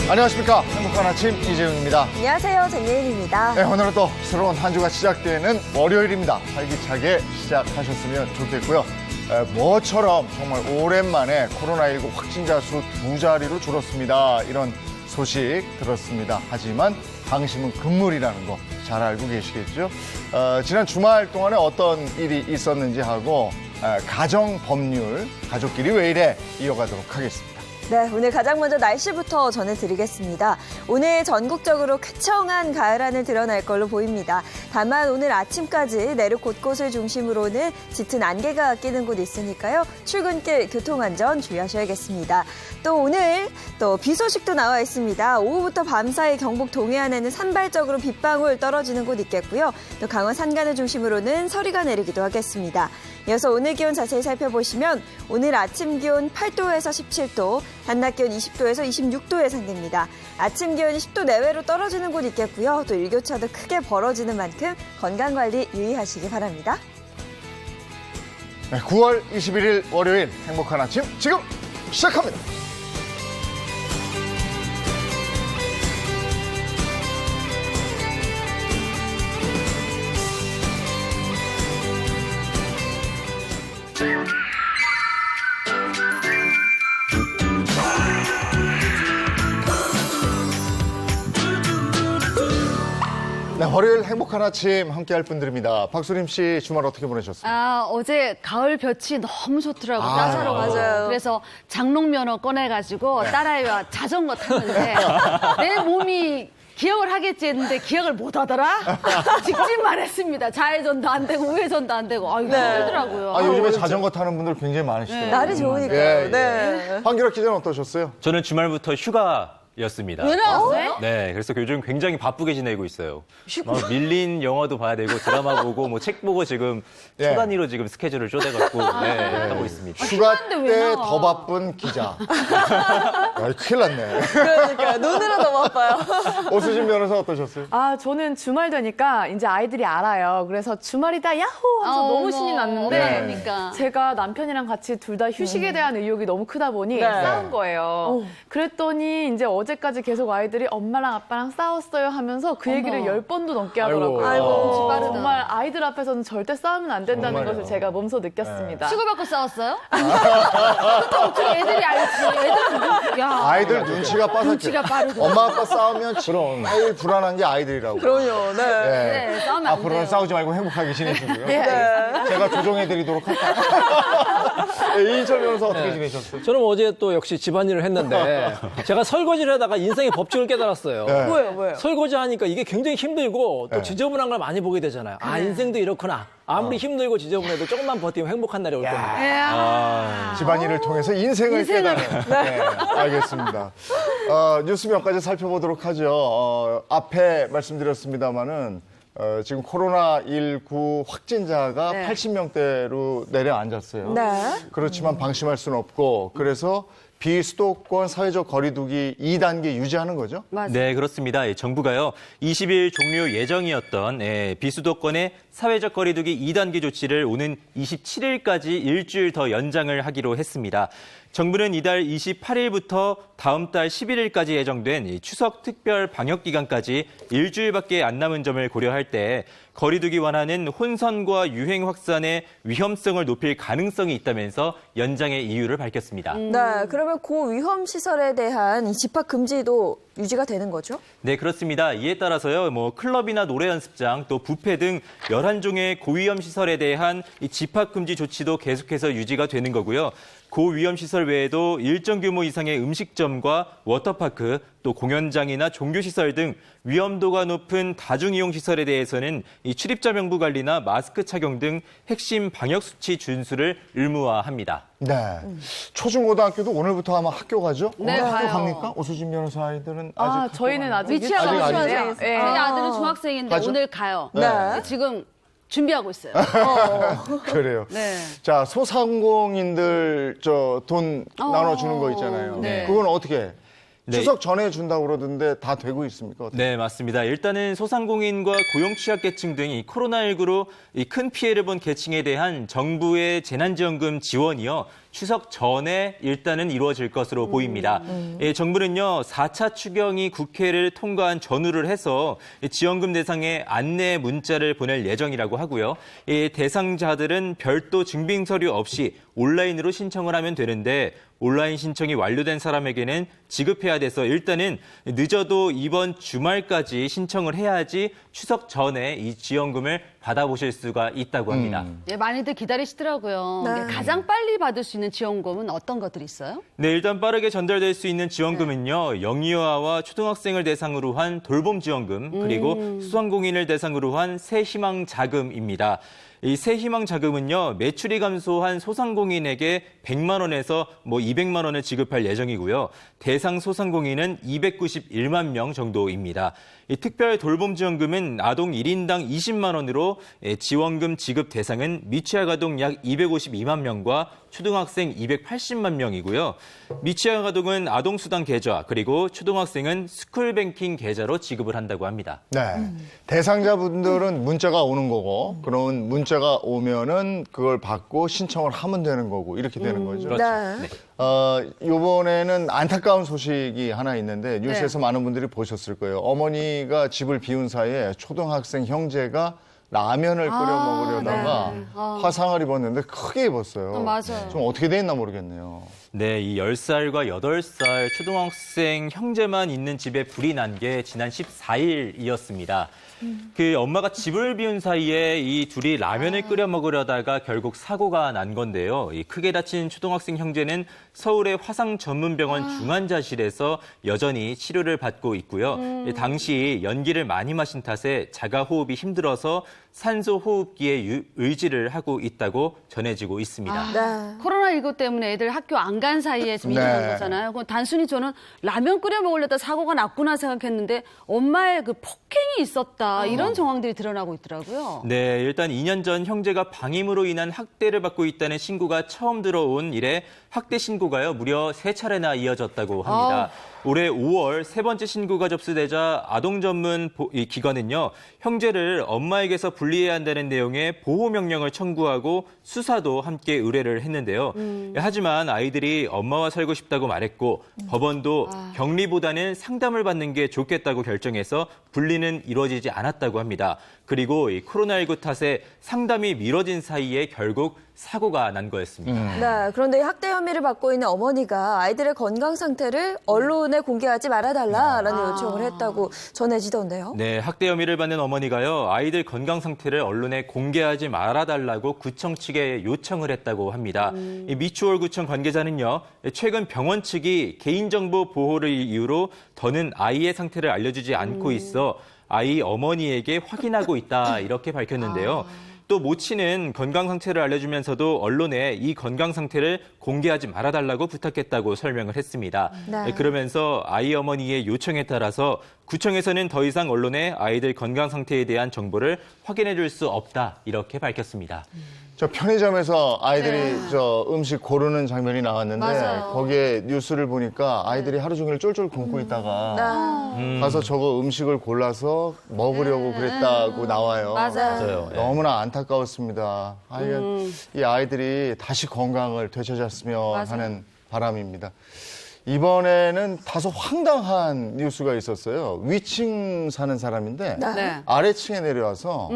안녕하십니까. 행복한 아침 이재용입니다. 안녕하세요. 정예인입니다. 네, 오늘은 또 새로운 한 주가 시작되는 월요일입니다. 활기차게 시작하셨으면 좋겠고요. 뭐처럼 정말 오랜만에 코로나19 확진자 수 2자리로 줄었습니다. 이런 소식 들었습니다. 하지만 방심은 금물이라는 거 잘 알고 계시겠죠? 지난 주말 동안에 어떤 일이 있었는지 하고 가정 법률, 가족끼리 왜 이래 이어가도록 하겠습니다. 네, 오늘 가장 먼저 날씨부터 전해드리겠습니다. 오늘 전국적으로 쾌청한 가을하늘 드러날 걸로 보입니다. 다만 오늘 아침까지 내륙 곳곳을 중심으로는 짙은 안개가 끼는 곳 있으니까요. 출근길 교통안전 주의하셔야겠습니다. 또 오늘 또 비 소식도 나와 있습니다. 오후부터 밤사이 경북 동해안에는 산발적으로 빗방울 떨어지는 곳 있겠고요. 또 강원 산간을 중심으로는 서리가 내리기도 하겠습니다. 이어서 오늘 기온 자세히 살펴보시면 오늘 아침 기온 8도에서 17도, 한낮 기온 20도에서 26도에 상대입니다. 아침 기온이 10도 내외로 떨어지는 곳 있겠고요. 또 일교차도 크게 벌어지는 만큼 건강관리 유의하시기 바랍니다. 네, 9월 21일 월요일 행복한 아침 지금 시작합니다. 네, 월요일 행복한 아침 함께할 분들입니다. 박수림 씨 주말 어떻게 보내셨어요? 어제 가을 볕이 너무 좋더라고요. 따사로워. 맞아요. 그래서 장롱 면허 꺼내가지고 딸아이와 자전거 탔는데 내 몸이 기억을 하겠지 했는데 기억을 못 하더라? 직진만 했습니다. 좌회전도 안 되고 우회전도 안 되고. 아이고, 힘들더라고요. 요즘에 자전거 타는 분들 굉장히 많으시더라고요. 날이 좋으니까요. 네. 황기락 기자는 어떠셨어요? 저는 주말부터 휴가였습니다. 왜 나왔어요? 네, 그래서 요즘 굉장히 바쁘게 지내고 있어요. 막 밀린 영화도 봐야 되고 드라마 보고 뭐 책 보고 지금 예. 초 단위로 지금 스케줄을 쪼대갖고 하고 있습니다. 휴가 휴가인데 왜 때 나와? 더 바쁜 기자. 야, 큰일 났네. 그러니까 눈으로 너무 아파요. 오수진 변호사 어떠셨어요? 저는 주말 되니까 이제 아이들이 알아요. 그래서 주말이다 야호 하면서 너무 신이 났는데 네. 그러니까. 제가 남편이랑 같이 둘 다 휴식에 대한 의욕이 너무 크다 보니 네. 싸운 거예요. 그랬더니 이제 어제까지 계속 아이들이 엄마랑 아빠랑 싸웠어요 하면서 그 얘기를 10번도 넘게 하더라고요. 아이고. 빠르다. 정말 아이들 앞에서는 절대 싸우면 안 된다는 정말요. 것을 제가 몸소 느꼈습니다. 치고받고 싸웠어요? 어떻게 애들이 알지? 애들은 야. 아이들 눈치가 빠삭해. 눈치가 빠르죠. 엄마 아빠 싸우면 제일 불안한 게 아이들이라고. 그럼요. 네. 네. 네, 싸우면 안 앞으로는 돼요. 싸우지 말고 행복하게 지내시고요. 예. 제가 조정해드리도록 할까요? 네, 이인철 변호사 어떻게 지내셨어요? 저는 어제 또 역시 집안일을 했는데 제가 설거지를 하다가 인생의 법칙을 깨달았어요. 네. 뭐예요? 설거지 하니까 이게 굉장히 힘들고 또 네. 지저분한 걸 많이 보게 되잖아요. 인생도 이렇구나. 아무리 힘들고 지저분해도 조금만 버티면 행복한 날이 올 겁니다. 집안일을 통해서 인생을 깨달은. 네, 알겠습니다. 뉴스 몇 가지 살펴보도록 하죠. 앞에 말씀드렸습니다마는 지금 코로나19 확진자가 80명대로 내려앉았어요. 네. 그렇지만 방심할 수는 없고 그래서 비수도권 사회적 거리두기 2단계 유지하는 거죠? 네, 그렇습니다. 정부가요, 20일 종료 예정이었던 비수도권의 사회적 거리두기 2단계 조치를 오는 27일까지 일주일 더 연장을 하기로 했습니다. 정부는 이달 28일부터 다음 달 11일까지 예정된 추석 특별 방역 기간까지 일주일밖에 안 남은 점을 고려할 때 거리두기 완화는 혼선과 유행 확산의 위험성을 높일 가능성이 있다면서 연장의 이유를 밝혔습니다. 네. 그러면 고위험 시설에 대한 이 집합 금지도 유지가 되는 거죠? 네, 그렇습니다. 이에 따라서요, 클럽이나 노래 연습장, 또 뷔페 등 11종의 고위험 시설에 대한 이 집합 금지 조치도 계속해서 유지가 되는 거고요. 고위험 시설 외에도 일정 규모 이상의 음식점과 워터파크, 또 공연장이나 종교시설 등 위험도가 높은 다중이용 시설에 대해서는 이 출입자 명부 관리나 마스크 착용 등 핵심 방역 수치 준수를 의무화합니다. 네. 초중고등학교도 오늘부터 아마 학교 가죠? 네, 오늘 학교 가요. 갑니까? 오수진 변호사 아이들은 아직 저희는 아직 위치하고 아직 있어요. 유치원이에요. 저희 예. 아들은 중학생인데 가죠? 오늘 가요. 네. 지금 준비하고 있어요. 그래요. 네. 자, 소상공인들 돈 나눠주는 거 있잖아요. 네. 그건 어떻게 해? 네. 추석 전에 준다고 그러던데 다 되고 있습니까? 어떻게? 네, 맞습니다. 일단은 소상공인과 고용취약계층 등이 코로나19로 이 큰 피해를 본 계층에 대한 정부의 재난지원금 지원이요. 추석 전에 일단은 이루어질 것으로 보입니다. 예, 정부는요, 4차 추경이 국회를 통과한 전후를 해서 지원금 대상에 안내 문자를 보낼 예정이라고 하고요. 대상자들은 별도 증빙 서류 없이 온라인으로 신청을 하면 되는데 온라인 신청이 완료된 사람에게는 지급해야 돼서 일단은 늦어도 이번 주말까지 신청을 해야지 추석 전에 이 지원금을 받아보실 수가 있다고 합니다. 예, 많이들 기다리시더라고요. 네. 가장 빨리 받을 수 있는 지원금은 어떤 것들이 있어요? 네, 일단 빠르게 전달될 수 있는 지원금은요. 영유아와 초등학생을 대상으로 한 돌봄 지원금, 그리고 소상공인을 대상으로 한 새희망 자금입니다. 이 새희망 자금은요, 매출이 감소한 소상공인에게 100만 원에서 200만 원을 지급할 예정이고요. 대상 소상공인은 291만 명 정도입니다. 이 특별 돌봄 지원금은 아동 1인당 20만 원으로 지원금 지급 대상은 미취학 아동 약 252만 명과 초등학생 280만 명이고요. 미취학 아동은 아동수당 계좌, 그리고 초등학생은 스쿨뱅킹 계좌로 지급을 한다고 합니다. 네. 대상자분들은 문자가 오는 거고, 그런 문자가 오면은 그걸 받고 신청을 하면 되는 거고, 이렇게 되는 거죠. 네. 이번에는 안타까운 소식이 하나 있는데 뉴스에서 많은 분들이 보셨을 거예요. 어머니가 집을 비운 사이에 초등학생 형제가 라면을 끓여 먹으려다가 화상을 입었는데 크게 입었어요. 맞아요. 좀 어떻게 돼 있나 모르겠네요. 네, 이 10살과 8살 초등학생 형제만 있는 집에 불이 난 게 지난 14일이었습니다. 그 엄마가 집을 비운 사이에 이 둘이 라면을 끓여 먹으려다가 결국 사고가 난 건데요. 이 크게 다친 초등학생 형제는 서울의 화상 전문병원 중환자실에서 여전히 치료를 받고 있고요. 당시 연기를 많이 마신 탓에 자가 호흡이 힘들어서 산소 호흡기에 의지를 하고 있다고 전해지고 있습니다. 네. 코로나19 때문에 애들 학교 안 간 사이에 지금 일어난 네. 거잖아요. 그럼 단순히 저는 라면 끓여 먹으려다 사고가 났구나 생각했는데 엄마의 그 폭행이 있었다. 이런 정황들이 드러나고 있더라고요. 네, 일단 2년 전 형제가 방임으로 인한 학대를 받고 있다는 신고가 처음 들어온 이래 학대 신고가요, 무려 3차례나 이어졌다고 합니다. 올해 5월 세 번째 신고가 접수되자 아동 전문 기관은요, 형제를 엄마에게서 분리해야 한다는 내용의 보호 명령을 청구하고 수사도 함께 의뢰를 했는데요. 하지만 아이들이 엄마와 살고 싶다고 말했고 법원도 격리보다는 상담을 받는 게 좋겠다고 결정해서 분리는 이루어지지 않았다고 합니다. 그리고 이 코로나19 탓에 상담이 미뤄진 사이에 결국 사고가 난 거였습니다. 네, 그런데 이 학대 혐의를 받고 있는 어머니가 아이들의 건강 상태를 언론에 공개하지 말아달라라는 요청을 했다고 전해지던데요. 네, 학대 혐의를 받는 어머니가요, 아이들 건강 상태를 언론에 공개하지 말아달라고 구청 측에 요청을 했다고 합니다. 이 미추홀구청 관계자는요, 최근 병원 측이 개인정보 보호를 이유로 더는 아이의 상태를 알려주지 않고 있어 아이 어머니에게 확인하고 있다, 이렇게 밝혔는데요. 또 모친은 건강 상태를 알려주면서도 언론에 이 건강 상태를 공개하지 말아달라고 부탁했다고 설명을 했습니다. 네. 그러면서 아이 어머니의 요청에 따라서 구청에서는 더 이상 언론에 아이들 건강 상태에 대한 정보를 확인해 줄 수 없다, 이렇게 밝혔습니다. 저 편의점에서 아이들이 저 음식 고르는 장면이 나왔는데 맞아요. 거기에 뉴스를 보니까 아이들이 하루 종일 쫄쫄 굶고 있다가 가서 저거 음식을 골라서 먹으려고 그랬다고 나와요. 맞아요. 예. 너무나 안타까웠습니다. 이 아이들이 다시 건강을 되찾았으면 하는 바람입니다. 이번에는 다소 황당한 뉴스가 있었어요. 위층 사는 사람인데 네. 아래층에 내려와서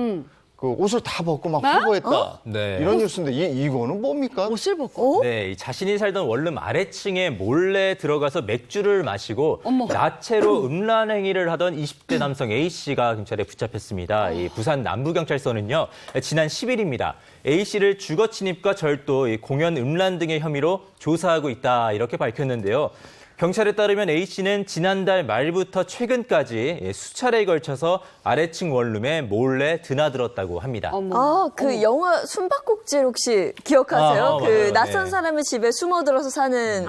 그 옷을 다 벗고 막 후보했다. 네. 이런 뉴스인데 이거는 뭡니까? 옷을 벗고? 네, 이 자신이 살던 원룸 아래층에 몰래 들어가서 맥주를 마시고 어머. 야채로 음란 행위를 하던 20대 남성 A씨가 경찰에 붙잡혔습니다. 이 부산 남부경찰서는요, 지난 10일입니다. A씨를 주거 침입과 절도, 공연 음란 등의 혐의로 조사하고 있다, 이렇게 밝혔는데요. 경찰에 따르면 A씨는 지난달 말부터 최근까지 수차례에 걸쳐서 아래층 원룸에 몰래 드나들었다고 합니다. 아, 그 영화 숨바꼭질 혹시 기억하세요? 그 맞아요. 낯선 네. 사람의 집에 숨어들어서 사는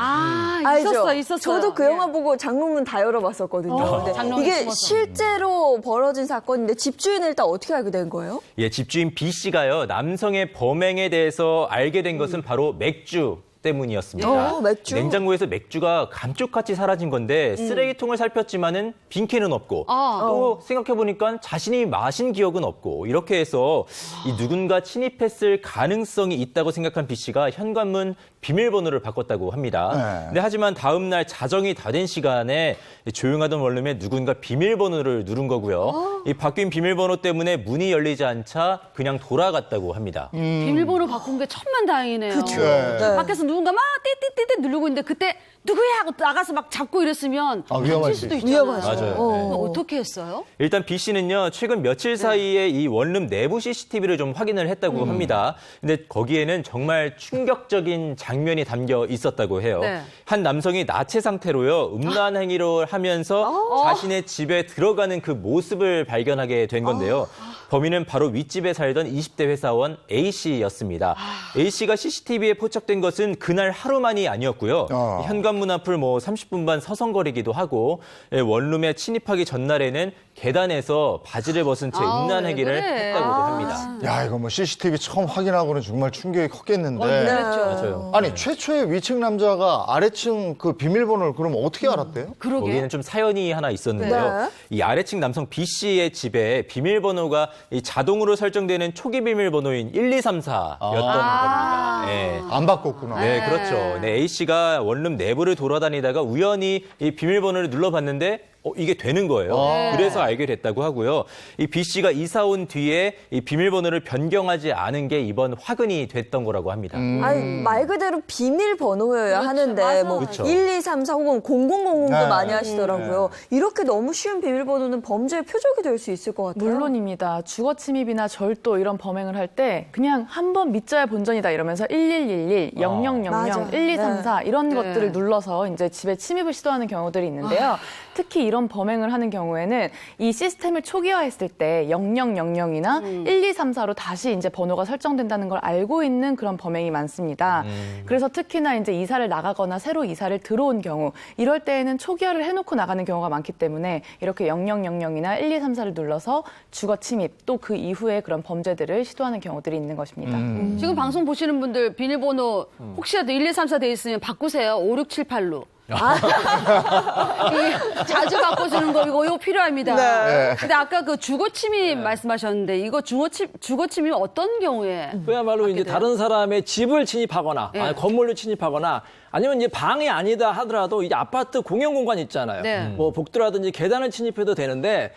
있었어, 있었어요. 저도 그 영화 보고 장롱문 다 열어봤었거든요. 근데 장롱에 이게 숨어서. 실제로 벌어진 사건인데 집주인은 일단 어떻게 알게 된 거예요? 예, 집주인 B씨가요, 남성의 범행에 대해서 알게 된 것은 바로 맥주 때문이었습니다. 맥주? 냉장고에서 맥주가 감쪽같이 사라진 건데 쓰레기통을 살폈지만은 빈캔은 없고 또 생각해보니까 자신이 마신 기억은 없고 이렇게 해서 이 누군가 침입했을 가능성이 있다고 생각한 B 씨가 현관문 비밀번호를 바꿨다고 합니다. 네. 근데 하지만 다음 날 자정이 다 된 시간에 조용하던 원룸에 누군가 비밀번호를 누른 거고요. 이 바뀐 비밀번호 때문에 문이 열리지 않자 그냥 돌아갔다고 합니다. 비밀번호 바꾼 게 천만다행이네요. 그쵸. 네. 밖에서 누군가 막 띠띠띠띠 누르고 있는데 그때 누구야 하고 나가서 막 잡고 이랬으면 위험할 다칠 수 수도 있죠. 있잖아요. 위험하죠. 맞아요. 그럼 어떻게 했어요? 일단 B 씨는요, 최근 며칠 사이에 이 원룸 내부 CCTV를 좀 확인을 했다고 합니다. 근데 거기에는 정말 충격적인 장면이 담겨 있었다고 해요. 네. 한 남성이 나체 상태로요, 음란 행위를 하면서 자신의 집에 들어가는 그 모습을 발견하게 된 건데요. 범인은 바로 윗집에 살던 20대 회사원 A 씨였습니다. A 씨가 CCTV에 포착된 것은 그날 하루만이 아니었고요. 현관문 앞을 30분 반 서성거리기도 하고 원룸에 침입하기 전날에는 계단에서 바지를 벗은 채 음란 왜 행위를 그래? 했다고도 합니다. 야, 이거 CCTV 처음 확인하고는 정말 충격이 컸겠는데. 맞아요. 아니, 최초의 위층 남자가 아래층 그 비밀번호를 그럼 어떻게 알았대요? 그러게. 거기에는 좀 사연이 하나 있었는데요. 네. 이 아래층 남성 B 씨의 집에 비밀번호가 이 자동으로 설정되는 초기 비밀번호인 1234였던 겁니다. 네. 안 바꿨구나. 네, 그렇죠. 네, A 씨가 원룸 내부를 돌아다니다가 우연히 이 비밀번호를 눌러봤는데 이게 되는 거예요. 그래서 알게 됐다고 하고요. 이 B 씨가 이사 온 뒤에 이 비밀번호를 변경하지 않은 게 이번 화근이 됐던 거라고 합니다. 아니, 말 그대로 비밀번호여야 하는데 맞아. 뭐 그렇죠. 1, 2, 3, 4 혹은 0000도 네. 많이 하시더라고요. 이렇게 너무 쉬운 비밀번호는 범죄의 표적이 될 수 있을 것 같아요. 물론입니다. 주거 침입이나 절도 이런 범행을 할 때 그냥 한 번 믿져야 본전이다 이러면서 1111, 0000, 맞아요. 1234 이런 네. 것들을 눌러서 이제 집에 침입을 시도하는 경우들이 있는데요. 특히 이런 범행을 하는 경우에는 이 시스템을 초기화했을 때 0000이나 1234로 다시 이제 번호가 설정된다는 걸 알고 있는 그런 범행이 많습니다. 그래서 특히나 이제 이사를 나가거나 새로 이사를 들어온 경우 이럴 때에는 초기화를 해놓고 나가는 경우가 많기 때문에 이렇게 0000이나 1234를 눌러서 주거 침입 또 그 이후에 그런 범죄들을 시도하는 경우들이 있는 것입니다. 지금 방송 보시는 분들 비밀번호 혹시라도 1234 돼 있으면 바꾸세요. 5678로. 이게 자주 바꿔주는 거 이거 필요합니다. 네. 근데 아까 그 주거 침입 말씀하셨는데 이거 주거 침입 어떤 경우에? 그야말로 이제 다른 사람의 집을 침입하거나 네. 아니, 건물을 침입하거나 아니면 이제 방이 아니다 하더라도 이제 아파트 공용 공간 있잖아요. 네. 뭐 복도라든지 계단을 침입해도 되는데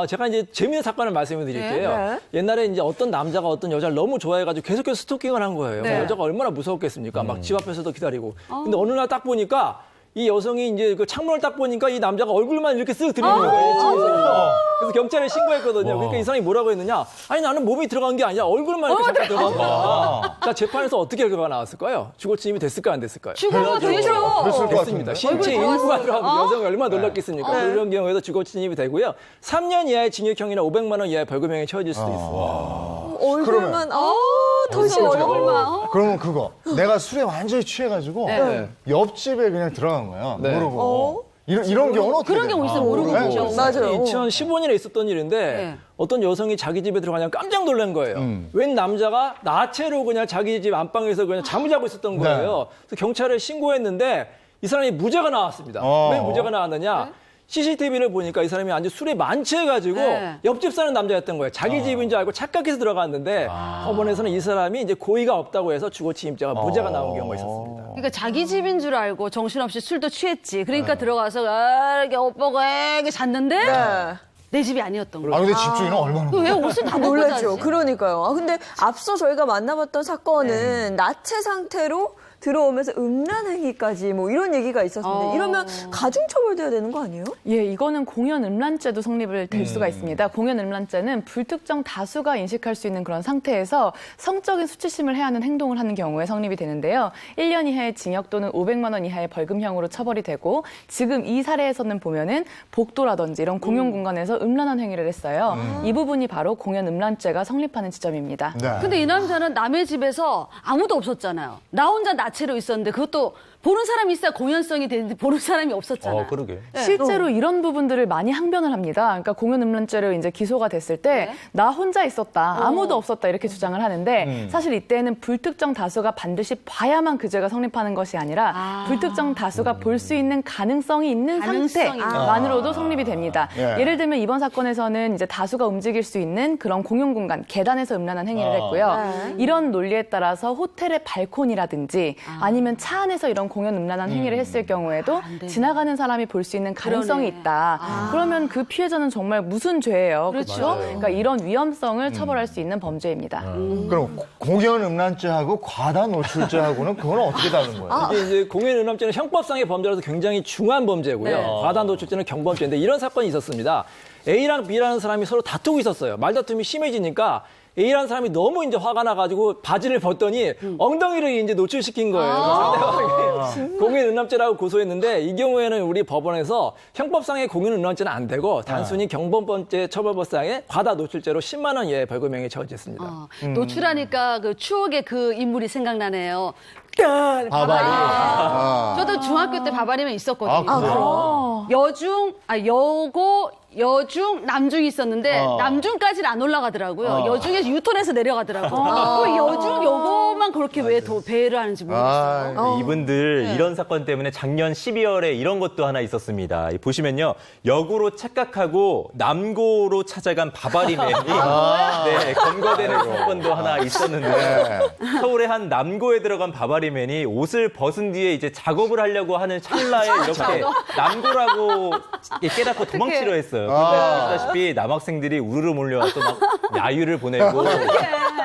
제가 이제 재미있는 사건을 말씀을 드릴게요. 네. 옛날에 이제 어떤 남자가 어떤 여자를 너무 좋아해가지고 계속해서 스토킹을 한 거예요. 네. 여자가 얼마나 무서웠겠습니까? 막 집 앞에서도 기다리고. 근데 어느 날 딱 보니까 이 여성이 이제 그 창문을 딱 보니까 이 남자가 얼굴만 이렇게 쓱 들이는 거예요. 집에서. 그래서 경찰에 신고했거든요. 그러니까 이 사람이 뭐라고 했느냐? 아니 나는 몸이 들어간 게 아니라 얼굴만 이렇게 잠깐 들어간 거야. 자 재판에서 어떻게 결과가 나왔을까요? 주거 침입이 됐을까요? 안 됐을까요? 주거가 되죠. 그랬을 것 됐습니다. 같은데. 신체 일부가 들어가고 여성이 얼마나 놀랐겠습니까? 그런 경우에도 주거 침입이 되고요. 3년 이하의 징역형이나 500만 원 이하의 벌금형이 처해질 수도 있습니다. 얼굴만 더 싫어. 얼굴만. 그러면 그거 내가 술에 완전히 취해가지고 네. 옆집에 그냥 들어간 거야. 네. 모르고. 이런 경우는 어떻게 그런 돼요? 경우 있어요. 모르고 네. 그죠. 맞아요. 2015년에 있었던 일인데 네. 어떤 여성이 자기 집에 들어가냐 깜짝 놀란 거예요. 웬 남자가 나체로 그냥 자기 집 안방에서 그냥 잠을 자고 있었던 거예요. 그래서 경찰에 신고했는데 이 사람이 무죄가 나왔습니다. 왜 무죄가 나왔느냐? CCTV를 보니까 이 사람이 완전 술에 만취해가지고 네. 옆집 사는 남자였던 거예요. 자기 집인 줄 알고 착각해서 들어갔는데 법원에서는 이 사람이 이제 고의가 없다고 해서 주거침입죄가 무죄가 나온 경우가 있었습니다. 그러니까 자기 집인 줄 알고 정신없이 술도 취했지. 그러니까 들어가서 이렇게 오빠가 이렇게 잤는데 내 집이 아니었던 거야. 근데 집주인은 얼마나 왜 옷을 다 벗고 놀랐죠. 자지? 그러니까요. 근데 앞서 저희가 만나봤던 사건은 나체 상태로 들어오면서 음란 행위까지 뭐 이런 얘기가 있었는데 이러면 가중처벌돼야 되는 거 아니에요? 예, 이거는 공연 음란죄도 성립을 될 수가 있습니다. 공연 음란죄는 불특정 다수가 인식할 수 있는 그런 상태에서 성적인 수치심을 해하는 행동을 하는 경우에 성립이 되는데요. 1년 이하의 징역 또는 500만 원 이하의 벌금형으로 처벌이 되고 지금 이 사례에서는 보면은 복도라든지 이런 공용 공간에서 음란한 행위를 했어요. 이 부분이 바로 공연 음란죄가 성립하는 지점입니다. 네. 근데 이 남자는 남의 집에서 아무도 없었잖아요. 나 혼자 나체로 있었는데 그것도 보는 사람이 있어야 공연성이 되는데 보는 사람이 없었잖아요. 그러게. 실제로 이런 부분들을 많이 항변을 합니다. 그러니까 공연음란죄로 이제 기소가 됐을 때 나 혼자 있었다, 아무도 없었다 이렇게 주장을 하는데 사실 이때는 불특정 다수가 반드시 봐야만 그 죄가 성립하는 것이 아니라 불특정 다수가 볼 수 있는 가능성이 있는 상태만으로도 성립이 됩니다. 예. 예를 들면 이번 사건에서는 이제 다수가 움직일 수 있는 그런 공용 공간, 계단에서 음란한 행위를 했고요. 이런 논리에 따라서 호텔의 발코니라든지 아니면 차 안에서 이런 공연 음란한 행위를 했을 경우에도 지나가는 사람이 볼 수 있는 가능성이 그러네. 있다. 그러면 그 피해자는 정말 무슨 죄예요? 그렇죠. 그러니까 이런 위험성을 처벌할 수 있는 범죄입니다. 그럼 공연 음란죄하고 과다 노출죄하고는 그건 어떻게 다른 거예요? 이게 이제 공연 음란죄는 형법상의 범죄라서 굉장히 중한 범죄고요. 과다 노출죄는 경범죄인데 이런 사건이 있었습니다. A랑 B라는 사람이 서로 다투고 있었어요. 말다툼이 심해지니까 A라는 사람이 너무 이제 화가 나가지고 바지를 벗더니 엉덩이를 이제 노출시킨 거예요. 상대방이 공연 음란죄라고 고소했는데 이 경우에는 우리 법원에서 형법상의 공연 음란죄는 안 되고 단순히 경범죄 처벌법상의 과다 노출죄로 10만 원 이하의 벌금형이 처해졌습니다. 노출하니까 그 추억의 그 인물이 생각나네요. 바바리. 저도 중학교 때 바바리맨 있었거든요. 아, 그래요? 여중, 남중이 있었는데 남중까지는 안 올라가더라고요. 여중에서 유턴해서 내려가더라고요. 그 여중 요거만 그렇게 왜 더 배를 하는지 모르겠어요. 이분들 이런 사건 때문에 작년 12월에 이런 것도 하나 있었습니다. 보시면요. 역으로 착각하고 남고로 찾아간 바바리맨이 네, 검거되는 사건도 하나 있었는데 서울의 한 남고에 들어간 바바리맨이 옷을 벗은 뒤에 이제 작업을 하려고 하는 찰나에 이렇게 남고라고 깨닫고 도망치려 했어요. 근데 보시다시피 남학생들이 우르르 몰려와서 막 야유를 보내고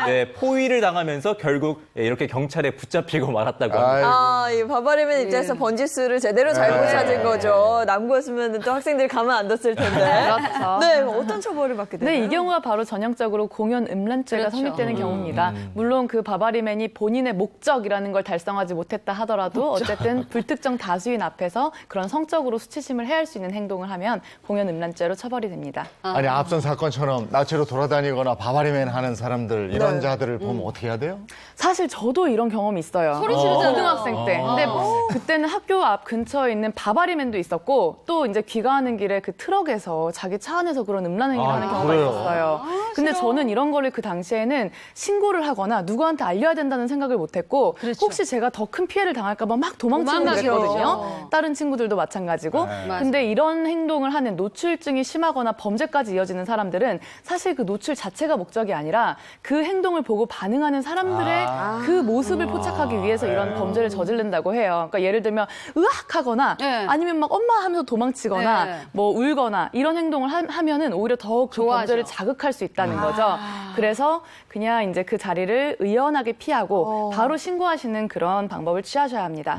네, 포위를 당하면서 결국 이렇게 경찰에 붙잡히고 말았다고 합니다. 이 바바리맨 입장에서 번지수를 제대로 잘못 찾은 거죠. 남고였으면 또 학생들이 가만 안 뒀을 텐데. 그렇죠. 네, 어떤 처벌을 받게 되나요? 네, 이 경우가 바로 전형적으로 공연 음란죄가 그렇죠. 성립되는 경우입니다. 물론 그 바바리맨이 본인의 목적이라는 걸 달성하지 못했다 하더라도 어쨌든 불특정 다수인 앞에서 그런 성적으로 수치심을 해할 수 있는 행동을 하면 공연 음란죄로 처벌이 됩니다. 아니 앞선 사건처럼 나체로 돌아다니거나 바바리맨 하는 사람들 이런 자들을 보면 어떻게 해야 돼요? 사실 저도 이런 경험이 있어요. 소리 지르잖아요. 고등학생 때. 근데 그때는 학교 앞 근처에 있는 바바리맨도 있었고 또 이제 귀가하는 길에 그 트럭에서 자기 차 안에서 그런 음란 행위를 하는 경우가 그래요? 있었어요. 근데 저는 이런 거를 그 당시에는 신고를 하거나 누구한테 알려야 된다는 생각을 못했고 혹시 제가 더 큰 피해를 당할까 봐 막 도망치고 도망가죠. 그랬거든요. 다른 친구들도 마찬가지고. 근데 이런 행동을 하는 노출증이 심하거나 범죄까지 이어지는 사람들은 사실 그 노출 자체가 목적이 아니라 그 행동을 보고 반응하는 사람들의 그 모습을 포착하기 위해서 이런 범죄를 저지른다고 해요. 그러니까 예를 들면 으악하거나 네. 아니면 막 엄마 하면서 도망치거나 네. 뭐 울거나 이런 행동을 하면은 오히려 더 그 좋아하죠. 범죄를 자극할 수 있다는 거죠. 그래서 그냥 이제 그 자리를 의연하게 피하고 바로 신고하시는 그런 방법을 취하셔야 합니다.